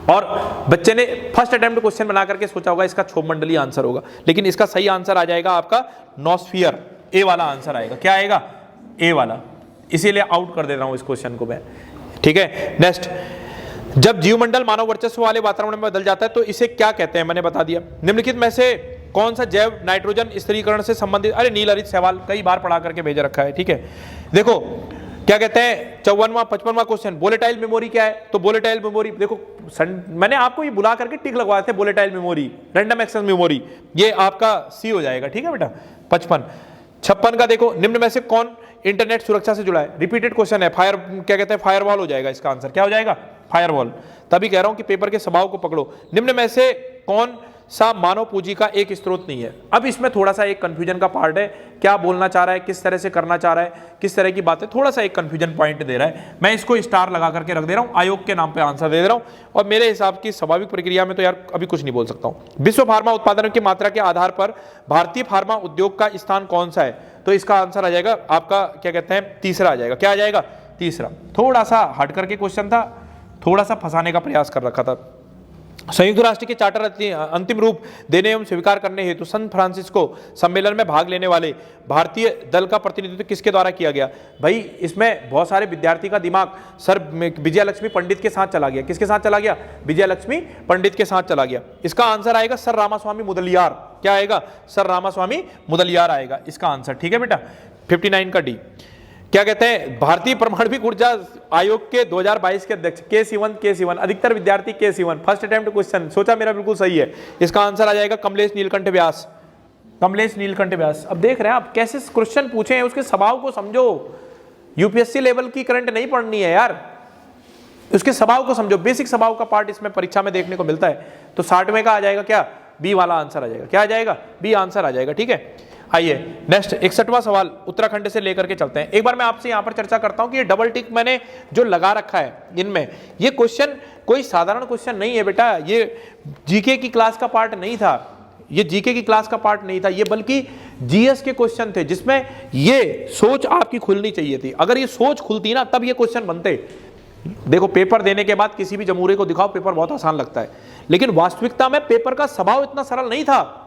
और बच्चे ने फर्स्ट अटेम्प्ट क्वेश्चन बना करके सोचा होगा इसका क्षोभमंडलीय आंसर होगा, लेकिन इसका सही आंसर आ जाएगा आपका नॉस्फियर, ए वाला आंसर आएगा। क्या आएगा? ए वाला। इसीलिए आउट कर दे रहा हूं इस क्वेश्चन को मैं, ठीक है। नेक्स्ट, जब जीवमंडल मानव वर्चस्व वाले वातावरण में बदल जाता है तो इसे क्या कहते हैं? मैंने बता दिया। निम्नलिखित में से कौन सा जैव नाइट्रोजन स्थिरीकरण से संबंधित, अरे नील हरित सवाल कई बार पढ़ा करके भेज रखा है, ठीक है। देखो क्या कहते हैं 54वां 55वां क्वेश्चन, वोलेटाइल मेमोरी क्या है? तो वोलेटाइल मेमोरी देखो मैंने आपको ये बुला करके टिक लगवाए थे, volatile memory, random access memory, ये आपका सी हो जाएगा, ठीक है बेटा। 55 56 का देखो, निम्न में से कौन इंटरनेट सुरक्षा से जुड़ा है? रिपीटेड क्वेश्चन है, फायर क्या कहते हैं फायरवॉल हो जाएगा इसका आंसर। क्या हो जाएगा? फायरवॉल। तभी कह रहा हूं कि पेपर के स्वभाव को पकड़ो। निम्न में से कौन सा मानव पूंजी का एक स्रोत नहीं है? अब इसमें थोड़ा सा एक कंफ्यूजन का पार्ट है, क्या बोलना चाह रहा है, किस तरह से करना चाह रहा है, किस तरह की बात है, थोड़ा सा एक कंफ्यूजन पॉइंट दे रहा है। मैं इसको स्टार लगा करके रख दे रहा हूं, आयोग के नाम पे आंसर दे रहा हूं, और मेरे हिसाब की स्वाभाविक प्रक्रिया में तो यार अभी कुछ नहीं बोल सकता हूं। विश्व फार्मा उत्पादन की मात्रा के आधार पर भारतीय फार्मा उद्योग का स्थान कौन सा है? तो इसका आंसर आ जाएगा आपका क्या कहते हैं तीसरा आ जाएगा। क्या आ जाएगा? तीसरा। थोड़ा सा हट करके क्वेश्चन था, थोड़ा सा फंसाने का प्रयास कर रखा था। संयुक्त राष्ट्र के चार्टर अंतिम रूप देने एवं स्वीकार करने हेतु सन फ्रांसिस्को सम्मेलन में भाग लेने वाले भारतीय दल का प्रतिनिधित्व किसके द्वारा किया गया? भाई इसमें बहुत सारे विद्यार्थी का दिमाग सर विजयलक्ष्मी पंडित के साथ चला गया। किसके साथ चला गया? विजयलक्ष्मी पंडित के साथ चला गया। इसका आंसर आएगा सर रामास्वामी मुदलियार। क्या आएगा? सर रामास्वामी मुदलियार आएगा इसका आंसर, ठीक है बेटा। 59 का डी। क्या कहते हैं भारतीय परमाणु ऊर्जा आयोग के 2022 के अध्यक्ष के सिवन, अधिकतर विद्यार्थी के सिवन। फर्स्ट अटेम्प्ट क्वेश्चन, सोचा मेरा बिल्कुल सही है। इसका आंसर आ जाएगा कमलेश नीलकंठ व्यास। कमलेश नीलकंठ व्यास। अब देख रहे हैं आप कैसे क्वेश्चन पूछे हैं, उसके स्वभाव को समझो। यूपीएससी लेवल की करंट नहीं पढ़नी है यार, उसके स्वभाव को समझो। बेसिक स्वभाव का पार्ट इसमें परीक्षा में देखने को मिलता है। तो 60वें का आ जाएगा क्या? बी वाला आंसर आ जाएगा। क्या आ जाएगा? बी आंसर आ जाएगा, ठीक है। आइए नेक्स्ट 61वां सवाल उत्तराखंड से लेकर के चलते हैं। एक बार मैं आपसे यहां पर चर्चा करता हूं कि ये डबल टिक मैंने जो लगा रखा है इनमें, ये क्वेश्चन कोई साधारण क्वेश्चन नहीं है बेटा। ये जीके की क्लास का पार्ट नहीं था, ये जीके की क्लास का पार्ट नहीं था, ये बल्कि जीएस के क्वेश्चन थे जिसमें ये सोच आपकी खुलनी चाहिए थी। अगर ये सोच खुलती ना तब ये क्वेश्चन बनते। देखो पेपर देने के बाद किसी भी जमूरे को दिखाओ, पेपर बहुत आसान लगता है, लेकिन वास्तविकता में पेपर का स्वभाव इतना सरल नहीं था।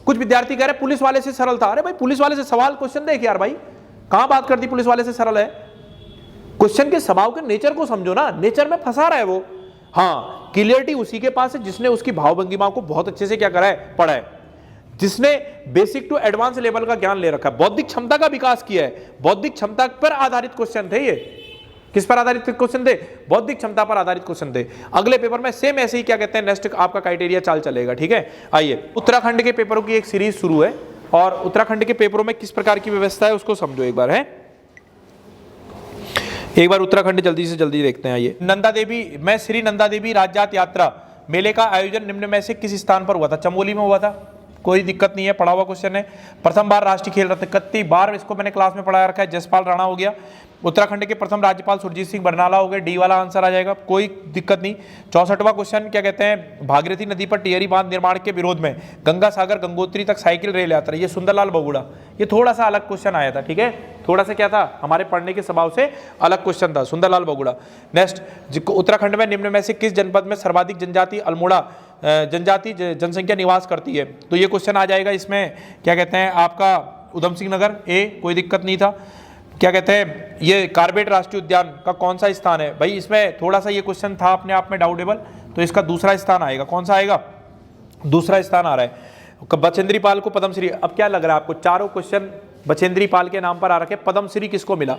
कुछ विद्यार्थी कह रहे पुलिस वाले से सरल था। अरे भाई पुलिस वाले से सवाल क्वेश्चन देख यार, भाई कहां बात कर दी पुलिस वाले से सरल है? क्वेश्चन के स्वभाव के नेचर को समझो ना, नेचर में फंसा रहा है वो। हाँ, क्लियरिटी उसी के पास है जिसने उसकी भाव भंगिमा को बहुत अच्छे से क्या करा है, पढ़ा है, जिसने बेसिक टू एडवांस लेवल का ज्ञान ले रखा है, बौद्धिक क्षमता का विकास किया है। बौद्धिक क्षमता पर आधारित क्वेश्चन थे ये। किस पर आधारित क्वेश्चन थे? बौद्धिक क्षमता पर आधारित क्वेश्चन थे। अगले पेपर में सेम ऐसे ही क्या कहते हैं नेक्स्ट आपका क्राइटेरिया चाल चलेगा, ठीक है। आइए उत्तराखंड के पेपरों की एक सीरीज शुरू है, और उत्तराखंड के पेपरों में किस प्रकार की व्यवस्था है उसको समझो एक बार, है एक बार उत्तराखंड जल्दी से जल्दी देखते हैं। आइए नंदा देवी में श्री नंदा देवी राज्यात यात्रा मेले का आयोजन निम्न में से किस स्थान पर हुआ था? चमोली में हुआ था, कोई दिक्कत नहीं है, पढ़ा हुआ क्वेश्चन है। प्रथम बार राष्ट्रीय खेल रत्न, कितनी बार इसको मैंने क्लास में पढ़ा रखा है, जसपाल राणा हो गया। उत्तराखंड के प्रथम राज्यपाल सुरजीत सिंह बरनाला हो गए, डी वाला आंसर आ जाएगा, कोई दिक्कत नहीं। 64वां क्वेश्चन क्या कहते हैं भागीरथी नदी पर टिहरी बांध निर्माण के विरोध में गंगा सागर गंगोत्री तक साइकिल रेल यात्रा, ये सुंदरलाल बगुड़ा। ये थोड़ा सा अलग क्वेश्चन आया था, ठीक है, थोड़ा सा क्या था हमारे पढ़ने के स्वभाव से अलग क्वेश्चन था, सुंदरलाल बगुड़ा। नेक्स्ट उत्तराखंड में निम्न में से किस जनपद में सर्वाधिक जनजाति अल्मोड़ा जनजाति जनसंख्या निवास करती है? तो ये क्वेश्चन आ जाएगा इसमें क्या कहते हैं आपका उधम सिंह नगर, ए कोई दिक्कत नहीं था। क्या कहते हैं ये कार्बेट राष्ट्रीय उद्यान का कौन सा स्थान है? भाई इसमें थोड़ा सा ये क्वेश्चन था अपने आप में डाउटेबल, तो इसका दूसरा स्थान आएगा। कौन सा आएगा? दूसरा स्थान आ रहा है। बचेंद्री पाल को पद्मश्री, अब क्या लग रहा है आपको चारों क्वेश्चन बचेंद्री पाल के नाम पर आ रखे, पद्मश्री किसको मिला?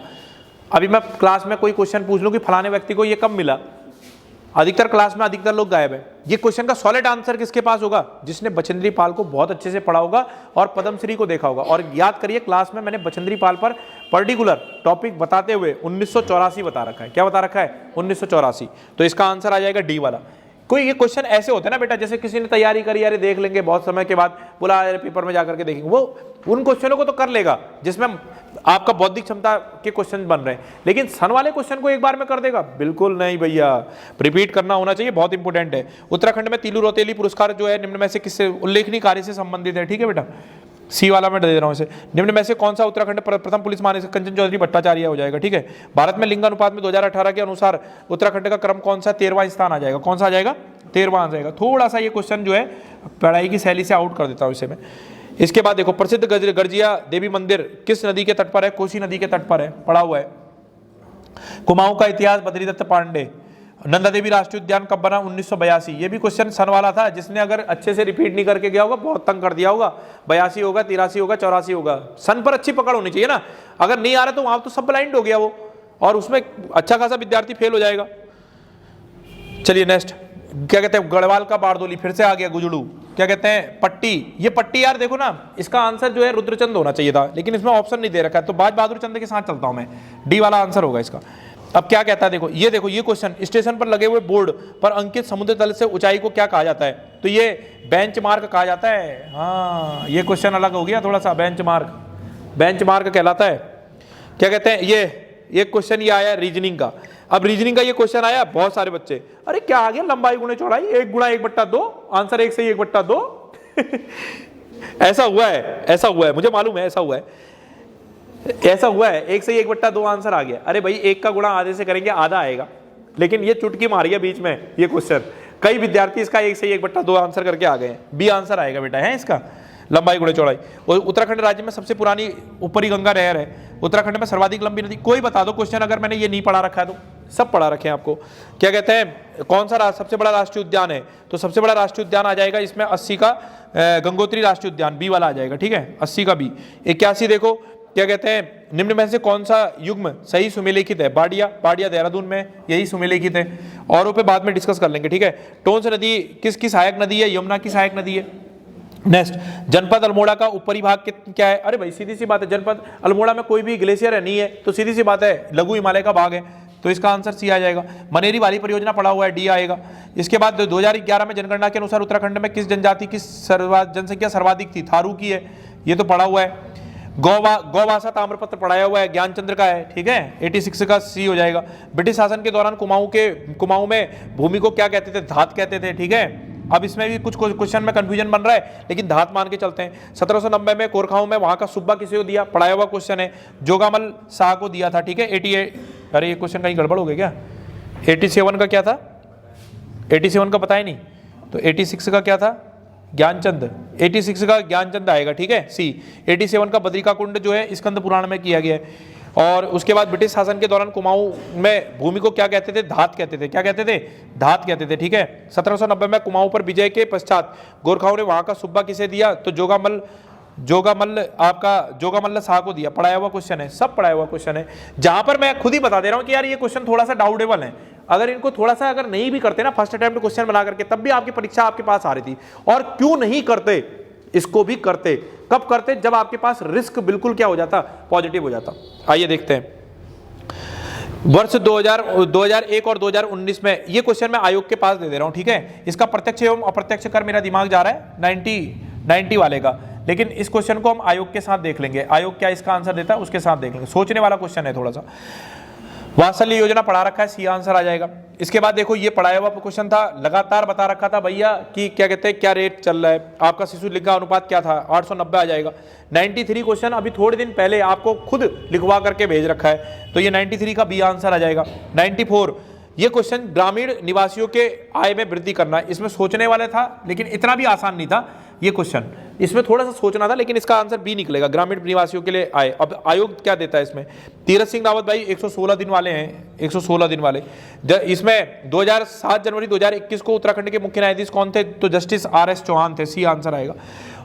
अभी मैं क्लास में कोई क्वेश्चन पूछ लूं कि फलाने व्यक्ति को ये कब मिला, अधिकतर क्लास में अधिकतर लोग गायब है। ये क्वेश्चन का सॉलिड आंसर किसके पास होगा? जिसने बचेंद्री पाल को बहुत अच्छे से पढ़ा होगा और पद्मश्री को देखा होगा। और याद करिए क्लास में मैंने बचेंद्री पाल पर पर्टिकुलर टॉपिक बताते हुए 1984 बता रखा है। क्या बता रखा है? 1984। तो इसका आंसर आ जाएगा डी वाला। कोई ये क्वेश्चन ऐसे होते हैं ना बेटा, जैसे किसी ने तैयारी करी, अरे देख लेंगे बहुत समय के बाद, बोला अरे पेपर में जाकर के देखेंगे, वो उन क्वेश्चनों को तो कर लेगा जिसमें आपका बौद्धिक क्षमता के क्वेश्चन बन रहे हैं, लेकिन सन वाले क्वेश्चन को एक बार में कर देगा? बिल्कुल नहीं भैया, रिपीट करना होना चाहिए, बहुत इंपॉर्टेंट है। उत्तराखंड में तिलू रौतेली पुरस्कार जो है निम्न में से किससे उल्लेखनीय कार्य से संबंधित है? ठीक है बेटा, सी वाला मैं दे रहा हूं इसे। निम्न में से कौन सा उत्तराखंड प्रथम पुलिस महानिरीक्षक? कंचन चौधरी भट्टाचार्य हो जाएगा, ठीक है। भारत में लिंगानुपात में 2018 के अनुसार उत्तराखंड का क्रम कौन सा? 13वां स्थान आ जाएगा। कौन सा आ जाएगा? 13वां आंसर आएगा। थोड़ा सा ये क्वेश्चन जो है पढ़ाई की शैली से आउट कर देता हूँ इसे मैं। इसके बाद देखो प्रसिद्ध गर्जिया देवी मंदिर किस नदी के तट पर है? कोसी नदी के तट पर है, पड़ा हुआ है। कुमाऊं का इतिहास बद्रीदत्त पांडे। नंदा देवी राष्ट्रीय उद्यान कब बना? 1982। ये भी क्वेश्चन सन वाला था, जिसने अगर अच्छे से रिपीट नहीं करके गया होगा बहुत तंग कर दिया होगा। 82 होगा, 83 होगा, 84 होगा। सन पर अच्छी पकड़ होनी चाहिए ना, अगर नहीं आ रहा तो वहां तो सब ब्लाइंड हो गया वो, और उसमें अच्छा खासा विद्यार्थी फेल हो जाएगा। चलिए नेक्स्ट, क्या कहते हैं? गढ़वाल का बारदोली, फिर से आ गया गुजड़ू। क्या कहते हैं? पट्टी। ये पट्टी यार देखो ना, इसका आंसर जो है रुद्रचंद होना चाहिए था, लेकिन इसमें ऑप्शन नहीं दे रखा है, तो बाज बहादुर चंद के साथ चलता हूं मैं। डी वाला आंसर होगा इसका। अब क्या कहता है देखो ये क्वेश्चन, स्टेशन पर लगे हुए बोर्ड पर अंकित समुद्र तल से ऊंचाई को क्या कहा जाता है? तो ये बेंच मार्क कहा जाता है। हाँ, ये क्वेश्चन अलग हो गया थोड़ा सा, बेंच मार्क कहलाता है। क्या कहते हैं? ये क्वेश्चन ये आया रीजनिंग का। अब रीजनिंग का ये क्वेश्चन आया, बहुत सारे बच्चे, अरे क्या आ गया, लंबाई गुणे चौड़ाई 1 गुणा 1/2, आंसर 1 से 1/2 ऐसा हुआ है, मुझे मालूम है ऐसा हुआ है, 1 से 1/2 आंसर आ गया। अरे भाई 1 का गुणा आधे से करेंगे आधा आएगा, लेकिन ये चुटकी मारी है बीच में ये क्वेश्चन। कई विद्यार्थी इसका 1 से 1/2 आंसर करके आ गए हैं। बी आंसर आएगा बेटा है इसका, लंबाई गुणे चौड़ाई। और उत्तराखंड राज्य में सबसे पुरानी ऊपरी गंगा नहर है। उत्तराखंड में सर्वाधिक लंबी नदी, कोई बता दो क्वेश्चन, अगर मैंने ये नहीं पढ़ा रखा है तो। सब पढ़ा रखे हैं आपको। क्या कहते हैं? कौन सा सबसे बड़ा राष्ट्रीय उद्यान है? तो सबसे बड़ा राष्ट्रीय उद्यान आ जाएगा इसमें 80 का गंगोत्री राष्ट्रीय उद्यान, बी वाला आ जाएगा, ठीक है, 80 का बी। 81 देखो, क्या कहते हैं? निम्न में से कौन सा युग्म सही सुमेलिखित है? बाडिया देहरादून में यही सुमेलिखित है, और पे बाद में डिस्कस कर लेंगे, ठीक है। टोंस नदी किसकी सहायक नदी है? यमुना की सहायक नदी है। नेक्स्ट, जनपद अल्मोड़ा का ऊपरी भाग क्या है? अरे भाई सीधी सी बात है, जनपद अल्मोड़ा में कोई भी ग्लेशियर है नहीं है, तो सीधी सी बात है लघु हिमालय का भाग है, तो इसका आंसर सी आ जाएगा। मनेरी वाली परियोजना पड़ा हुआ है, डी आएगा। इसके बाद 2011 में जनगणना के अनुसार उत्तराखंड में किस जनजाति की जनसंख्या सर्वाधिक थी? थारू की है, ये तो पड़ा हुआ है। गौवासा ताम्रपत्र पढ़ाया हुआ है, ज्ञानचंद्र का है, ठीक है, 86 का सी हो जाएगा। ब्रिटिश शासन के दौरान कुमाऊं में भूमि को क्या कहते थे? धात कहते थे, ठीक है। अब इसमें भी कुछ क्वेश्चन में कंफ्यूजन बन रहा है, लेकिन धात मान के चलते हैं। 1790 में कोरखाओं में वहां का सुब्बा किसे को दिया? पढ़ाया हुआ क्वेश्चन है, जोगामल शाह को दिया था, ठीक है। 88, अरे ये क्वेश्चन कहीं गड़बड़ हो गया क्या? 87 का क्या था? 87 का पता ही नहीं, तो 86 का क्या था? ज्ञानचंद। 86 का ज्ञानचंद आएगा, ठीक है, सी। 87 का बद्रिका कुंड जो है स्कंद पुराण में किया गया है। और उसके बाद ब्रिटिश शासन के दौरान कुमाऊं में भूमि को क्या कहते थे? धात कहते थे। क्या कहते थे? धात कहते थे, ठीक है। 1790 में कुमाऊं पर विजय के पश्चात गोरखाओं ने वहां का सुब्बा किसे दिया? तो जोगामल्ल शाह को दिया। पढ़ाया हुआ क्वेश्चन है, सब पढ़ाया हुआ क्वेश्चन है। जहां पर मैं खुद ही बता दे रहा हूं कि यार ये क्वेश्चन थोड़ा सा डाउटेबल है, अगर इनको थोड़ा सा अगर नहीं भी करते ना फर्स्ट अटेम्प्ट क्वेश्चन बना करके, तब भी आपकी परीक्षा आपके पास आ रही थी। और क्यों नहीं करते? इसको भी करते। कब करते? जब आपके पास रिस्क बिल्कुल क्या हो जाता? पॉजिटिव हो जाता। आइए देखते हैं वर्ष 2001 और 2019 में ये क्वेश्चन मैं आयोग के पास दे दे रहा हूं, ठीक है। इसका प्रत्यक्ष एवं अप्रत्यक्ष कर मेरा दिमाग जा रहा है 90 वाले का, लेकिन इस क्वेश्चन को हम आयोग के साथ देख लेंगे। आयोग क्या इसका आंसर देता है उसके साथ देख लेंगे, सोचने वाला क्वेश्चन है थोड़ा सा। वात्सल्य योजना पढ़ा रखा है, सी आंसर आ जाएगा। इसके बाद देखो ये पढ़ाया हुआ क्वेश्चन था, लगातार बता रखा था भैया कि क्या कहते हैं, क्या रेट चल रहा है, आपका शिशु लिंग अनुपात क्या था? 890 आ जाएगा। 93 क्वेश्चन अभी थोड़े दिन पहले आपको खुद लिखवा करके भेज रखा है, तो ये 93 का बी आंसर आ जाएगा। 94 ये क्वेश्चन ग्रामीण निवासियों के आय में वृद्धि करना है, इसमें सोचने वाला था, लेकिन इतना भी आसान नहीं था ये क्वेश्चन, इसमें थोड़ा सा सोचना था, लेकिन इसका आंसर बी निकलेगा, ग्रामीण निवासियों के लिए आय। अब आयोग क्या देता है इसमें? तीरथ सिंह रावत भाई 116 दिन वाले हैं, 116 दिन वाले। इसमें 7 जनवरी 2021 को उत्तराखंड के मुख्य न्यायाधीश कौन थे? तो जस्टिस RS चौहान थे, सी आंसर आएगा।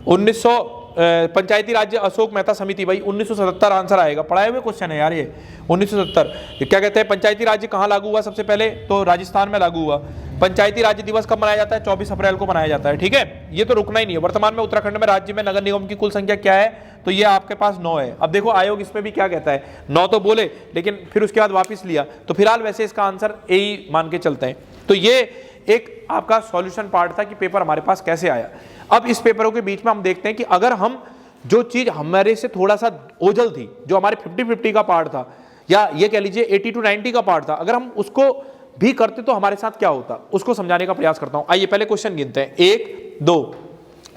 1900 पंचायती राज्य अशोक मेहता समिति भाई 1977 आंसर आएगा, पढ़ाए हुए क्वेश्चन है यार ये। 1977 क्या कहते हैं? पंचायती राज्य कहाँ लागू हुआ सबसे पहले? तो राजस्थान में लागू हुआ। पंचायती राज्य दिवस कब मनाया जाता है? 24 अप्रैल को मनाया जाता है, ठीक है। ये तो रुकना ही नहीं है। वर्तमान में उत्तराखंड में राज्य में नगर निगम की कुल संख्या क्या है? तो ये आपके पास 9 है। अब देखो आयोग इसमें भी क्या कहता है, 9 तो बोले, लेकिन फिर उसके बाद वापिस लिया, तो फिलहाल वैसे इसका आंसर ए ही मान के चलते हैं। तो ये एक आपका सॉल्यूशन पार्ट था कि पेपर हमारे पास कैसे आया। अब इस पेपरों के बीच में हम देखते हैं कि अगर हम जो चीज हमारे से थोड़ा सा ओझल थी, जो हमारे 50-50 का पार्ट था, या ये कह लीजिए 80 to 90 का पार्ट था, अगर हम उसको भी करते तो हमारे साथ क्या होता, उसको समझाने का प्रयास करता हूं। आइए पहले क्वेश्चन गिनते हैं। 1 2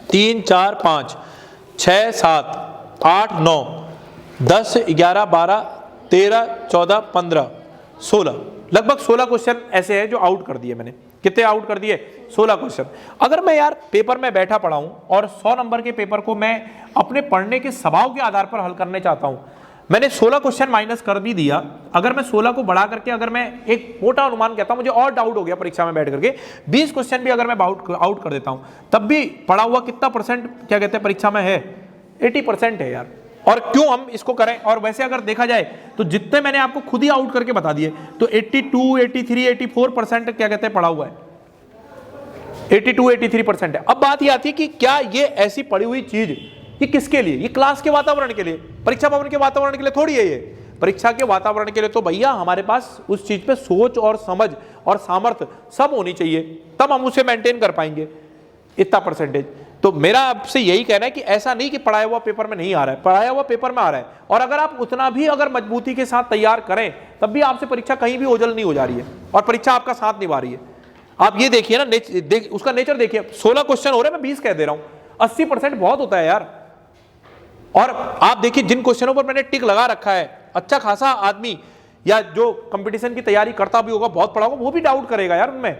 3 4 5 6 7 8 9 10 11 12 13 14 15 16, लगभग 16 क्वेश्चन ऐसे हैं जो आउट कर दिए मैंने। कितने आउट कर दिए? 16 क्वेश्चन। अगर मैं यार पेपर में बैठा पढ़ा हूं और 100 नंबर के पेपर को मैं अपने पढ़ने के स्वभाव के आधार पर हल करने चाहता हूं, मैंने 16 क्वेश्चन माइनस कर भी दिया, अगर मैं 16 को बढ़ा करके अगर मैं एक मोटा अनुमान कहता हूं, मुझे और डाउट हो गया परीक्षा में बैठ करके 20 क्वेश्चन भी अगर मैं आउट कर देता हूं, तब भी पढ़ा हुआ कितना परसेंट क्या कहते हैं परीक्षा में है, 80% है यार। और क्यों हम इसको करें? और वैसे अगर देखा जाए तो जितने मैंने आपको खुद ही आउट करके बता दिए, तो 82, 83, 84% क्या कहते हैं पढ़ा हुआ है, 82, 83% है। अब बात ये आती है कि क्या ये ऐसी पढ़ी हुई चीज ये किसके लिए? ये क्लास के वातावरण के लिए, परीक्षा भवन के वातावरण के लिए थोड़ी है। ये परीक्षा के वातावरण के लिए तो भैया हमारे पास उस चीज पे सोच और समझ और सामर्थ्य सब होनी चाहिए, तब हम उसे मेंटेन कर पाएंगे इतना परसेंटेज। तो मेरा आपसे यही कहना है कि ऐसा नहीं कि पढ़ाया हुआ पेपर में नहीं आ रहा है, पढ़ाया हुआ पेपर में आ रहा है, और अगर आप उतना भी अगर मजबूती के साथ तैयार करें तब भी आपसे परीक्षा कहीं भी ओझल नहीं हो जा रही है और परीक्षा आपका साथ निभा रही है। आप ये देखिए ना, उसका नेचर देखिए, 16 क्वेश्चन हो रहे हैं, मैं 20 कह दे रहा हूं, 80% बहुत होता है यार। और आप देखिए जिन क्वेश्चनों पर मैंने टिक लगा रखा है, अच्छा खासा आदमी या जो कंपटीशन की तैयारी करता भी होगा, बहुत पढ़ा होगा, वो भी डाउट करेगा यार उनमें,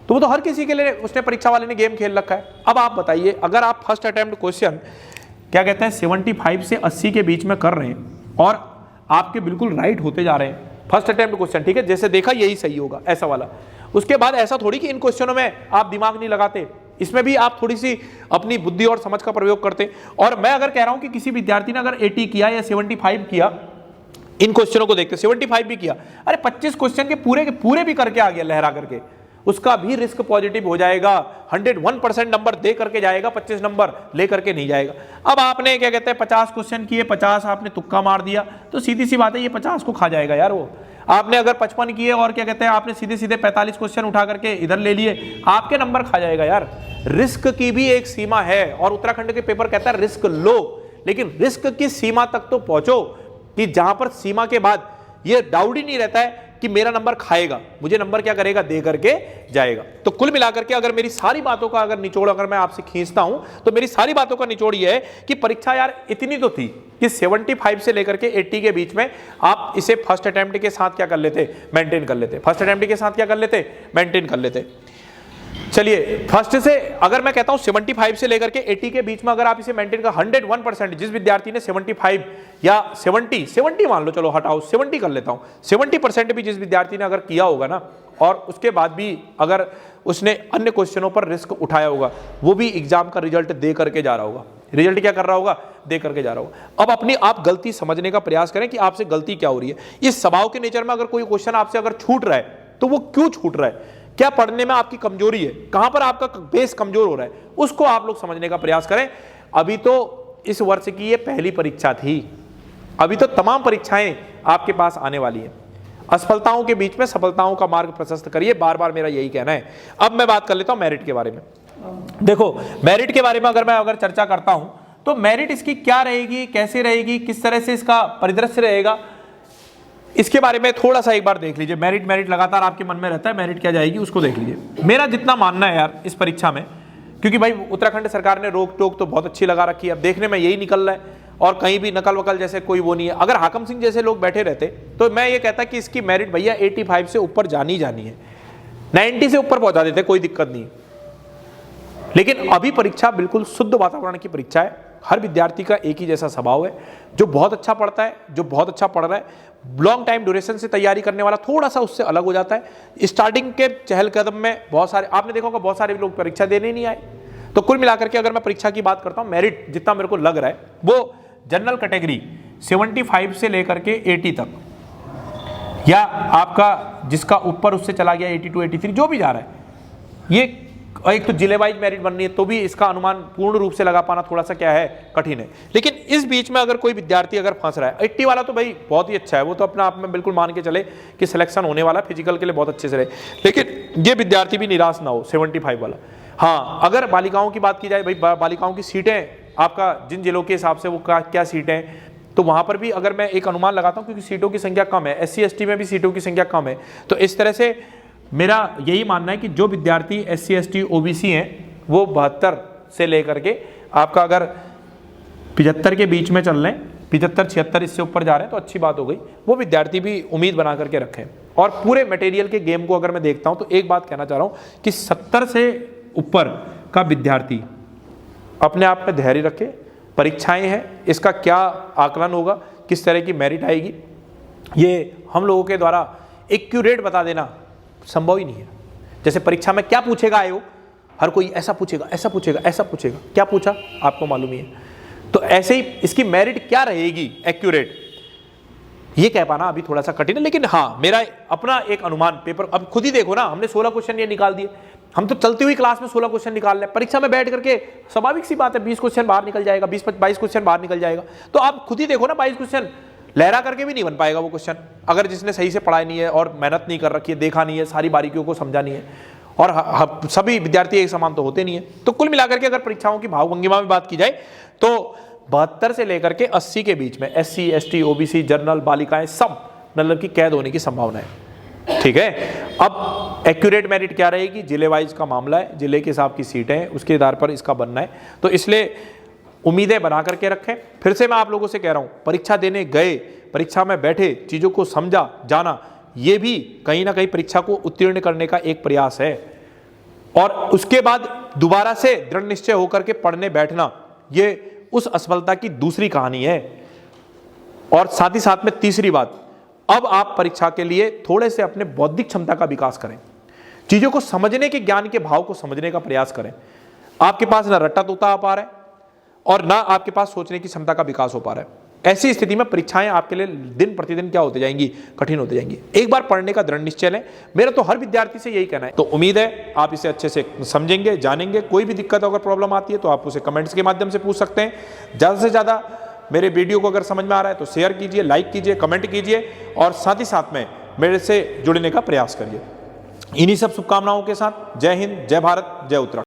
तो वो तो हर किसी के लिए उसने परीक्षा वाले ने गेम खेल रखा है। अब आप बताइए, अगर आप फर्स्ट अटेम्प्ट क्वेश्चन क्या कहते हैं 75 से 80 के बीच में कर रहे हैं और आपके बिल्कुल राइट होते जा रहे हैं फर्स्ट अटेम्प्ट क्वेश्चन, ठीक है, जैसे देखा यही सही होगा ऐसा वाला, उसके बाद ऐसा थोड़ी कि इन क्वेश्चनों में आप दिमाग नहीं लगाते, इसमें भी आप थोड़ी सी अपनी बुद्धि और समझ का प्रयोग करते। और मैं अगर कह रहा हूं कि किसी विद्यार्थी ने अगर 80 किया या 75 किया, इन क्वेश्चनों को देखते 75 भी किया, अरे 25 क्वेश्चन के पूरे भी करके आ गया लहरा करके, उसका भी रिस्क पॉजिटिव हो जाएगा, 101% नंबर दे करके जाएगा, 25 नंबर ले करके नहीं जाएगा। अब आपने क्या कहते हैं 50 क्वेश्चन किए, 50 आपने तुक्का मार दिया, तो सीधी सी बात है ये 50 को खा जाएगा यार वो। आपने अगर 55 किए और क्या कहते हैं आपने सीधे 45 क्वेश्चन उठा करके इधर ले लिए, आपके नंबर खा जाएगा यार। रिस्क की भी एक सीमा है और उत्तराखंड के पेपर कहता है रिस्क लो, लेकिन रिस्क की सीमा तक तो पहुंचो कि जहां पर सीमा के बाद ये डाउट ही नहीं रहता है कि मेरा नंबर खाएगा, मुझे नंबर क्या करेगा, दे करके जाएगा। तो कुल मिलाकर के अगर मेरी सारी बातों का अगर निचोड़ अगर मैं आपसे खींचता हूं, तो मेरी सारी बातों का निचोड़ ये है कि परीक्षा यार इतनी तो थी कि 75 से लेकर के 80 के बीच में आप इसे फर्स्ट अटेम्प्ट के साथ क्या कर लेते, मेंटेन कर लेते, फर्स्ट अटेम्प्ट के साथ क्या कर लेते, मेंटेन कर लेते। चलिए फर्स्ट से अगर मैं कहता हूं 75 से लेकर के 80 के बीच में अगर आप इसे मेंटेन कर 101%, जिस विद्यार्थी ने 75 या 70 मान लो, चलो हटाओ 70 कर लेता हूं, 70% भी जिस विद्यार्थी ने अगर किया होगा ना, और उसके बाद भी अगर उसने अन्य क्वेश्चनों पर रिस्क उठाया होगा, वो भी एग्जाम का रिजल्ट दे करके जा रहा होगा। रिजल्ट क्या कर रहा होगा, दे करके जा रहा होगा। अब अपनी आप गलती समझने का प्रयास करें कि आपसे गलती क्या हो रही है। इस स्वभाव के नेचर में अगर कोई क्वेश्चन आपसे अगर छूट रहा है तो वो क्यों छूट रहा है, क्या पढ़ने में आपकी कमजोरी है, कहां पर आपका बेस कमजोर हो रहा है, उसको आप लोग समझने का प्रयास करें। अभी तो इस वर्ष की ये पहली परीक्षा थी, अभी तो तमाम परीक्षाएं आपके पास आने वाली हैं। असफलताओं के बीच में सफलताओं का मार्ग प्रशस्त करिए, बार बार मेरा यही कहना है। अब मैं बात कर लेता हूं मेरिट के बारे में। देखो मेरिट के बारे में अगर मैं चर्चा करता हूं तो मेरिट इसकी क्या रहेगी, कैसे रहेगी, किस तरह से इसका परिदृश्य रहेगा, इसके बारे में थोड़ा सा एक बार देख लीजिए। मेरिट लगातार आपके मन में रहता है, मेरिट क्या जाएगी उसको देख लीजिए। मेरा जितना मानना है यार इस परीक्षा में, क्योंकि भाई उत्तराखंड सरकार ने रोक टोक तो बहुत अच्छी लगा रखी है, अब देखने में यही निकल रहा है और कहीं भी नकल वकल जैसे कोई वो नहीं है। अगर हाकम सिंह जैसे लोग बैठे रहते तो मैं ये कहता कि इसकी मेरिट भैया 85 से ऊपर जानी है, 90 से ऊपर पहुंचा देते, कोई दिक्कत नहीं। लेकिन अभी परीक्षा बिल्कुल शुद्ध वातावरण की परीक्षा है, हर विद्यार्थी का एक ही जैसा स्वभाव है, जो बहुत अच्छा पढ़ता है, जो बहुत अच्छा पढ़ रहा है, लॉन्ग टाइम ड्यूरेशन से तैयारी करने वाला थोड़ा सा उससे अलग हो जाता है। स्टार्टिंग के चहलकदम में बहुत सारे आपने देखा होगा, बहुत सारे लोग परीक्षा देने ही नहीं आए। तो कुल मिलाकर के अगर मैं परीक्षा की बात करता हूं, मेरिट जितना मेरे को लग रहा है वो जनरल कैटेगरी 75 से लेकर के 80 तक, या आपका जिसका ऊपर उससे चला गया 82, 83 जो भी जा रहा है, ये एक तो जिले वाइज मेरिट बन रही है, तो भी इसका अनुमान पूर्ण रूप से लगा पाना थोड़ा सा क्या है, कठिन है। लेकिन इस बीच में अगर कोई विद्यार्थी अगर फंस रहा है, 80 वाला तो भाई बहुत ही अच्छा है, वो तो अपने आप में बिल्कुल मान के चले कि सिलेक्शन होने वाला, फिजिकल के लिए बहुत अच्छे से रहे। लेकिन ये विद्यार्थी भी निराश ना हो 75 वाला। हाँ, अगर बालिकाओं की बात की जाए, भाई बालिकाओं की सीटें आपका जिन जिलों के हिसाब से वो क्या सीटें, तो वहां पर भी अगर मैं एक अनुमान लगाता हूं, क्योंकि सीटों की संख्या कम है, SC ST में भी सीटों की संख्या कम है, तो इस तरह से मेरा यही मानना है कि जो विद्यार्थी SC ST OBC हैं वो 72 से लेकर के आपका अगर 75 के बीच में चल रहे हैं, 75 76 इससे ऊपर जा रहे हैं तो अच्छी बात हो गई, वो विद्यार्थी भी उम्मीद बना करके रखें। और पूरे मटेरियल के गेम को अगर मैं देखता हूं तो एक बात कहना चाह रहा हूं कि 70 से ऊपर का विद्यार्थी अपने आप में धैर्य रखे। परीक्षाएं हैं, इसका क्या आकलन होगा, किस तरह की मेरिट आएगी, ये हम लोगों के द्वारा एक्यूरेट बता देना संभव ही नहीं है। जैसे परीक्षा में क्या पूछेगा आयोग, हर कोई ऐसा पूछेगा, ऐसा पूछेगा, ऐसा पूछेगा, क्या पूछा आपको मालूम ही है। तो ऐसे ही इसकी मेरिट क्या रहेगी एक्यूरेट, ये कह पाना अभी थोड़ा सा कठिन है। लेकिन हाँ, मेरा अपना एक अनुमान, पेपर अब खुद ही देखो ना, हमने 16 क्वेश्चन ये निकाल दिए। हम तो चलती हुई क्लास में 16 क्वेश्चन निकाल रहे हैं, परीक्षा में बैठ करके स्वाभाविक सी बात है 20 क्वेश्चन बाहर निकल जाएगा, 20-22 क्वेश्चन बाहर निकल जाएगा। तो आप खुद ही देखो ना, 22 क्वेश्चन लहरा करके भी नहीं बन पाएगा वो क्वेश्चन, अगर जिसने सही से पढ़ाई नहीं है और मेहनत नहीं कर रखी है, देखा नहीं है, सारी बारीकियों को समझा नहीं है। और सभी विद्यार्थी एक समान तो होते नहीं है। तो कुल मिलाकर के अगर परीक्षाओं की भावभंगिमा में बात की जाए तो 72 से लेकर के 80 के बीच में SC, ST, OBC, जनरल, बालिकाएं सब मतलब की कैद होने की संभावना है। ठीक है, अब एक्यूरेट मेरिट क्या रहेगी, जिले वाइज का मामला है, जिले के हिसाब की सीटें हैं, उसके आधार पर इसका बनना है। तो इसलिए उम्मीदें बना करके रखें। फिर से मैं आप लोगों से कह रहा हूं, परीक्षा देने गए, परीक्षा में बैठे, चीजों को समझा जाना, ये भी कहीं ना कहीं परीक्षा को उत्तीर्ण करने का एक प्रयास है। और उसके बाद दोबारा से दृढ़ निश्चय होकर के पढ़ने बैठना, ये उस असफलता की दूसरी कहानी है। और साथ ही साथ में तीसरी बात, अब आप परीक्षा के लिए थोड़े से अपने बौद्धिक क्षमता का विकास करें, चीजों को समझने के, ज्ञान के भाव को समझने का प्रयास करें। आपके पास ना रट्टा तोता आ पा रहा है और ना आपके पास सोचने की क्षमता का विकास हो पा रहा है। ऐसी स्थिति में परीक्षाएं आपके लिए दिन प्रतिदिन क्या होती जाएंगी, कठिन होती जाएंगी। एक बार पढ़ने का दृढ़ निश्चय लें, मेरा तो हर विद्यार्थी से यही कहना है। तो उम्मीद है आप इसे अच्छे से समझेंगे, जानेंगे। कोई भी दिक्कत अगर प्रॉब्लम आती है तो आप उसे कमेंट्स के माध्यम से पूछ सकते हैं। ज़्यादा से ज़्यादा मेरे वीडियो को अगर समझ में आ रहा है तो शेयर कीजिए, लाइक कीजिए, कमेंट कीजिए और साथ ही साथ में मेरे से जुड़ने का प्रयास करिए। इन्हीं सब शुभकामनाओं के साथ जय हिंद, जय भारत, जय उत्तराखंड।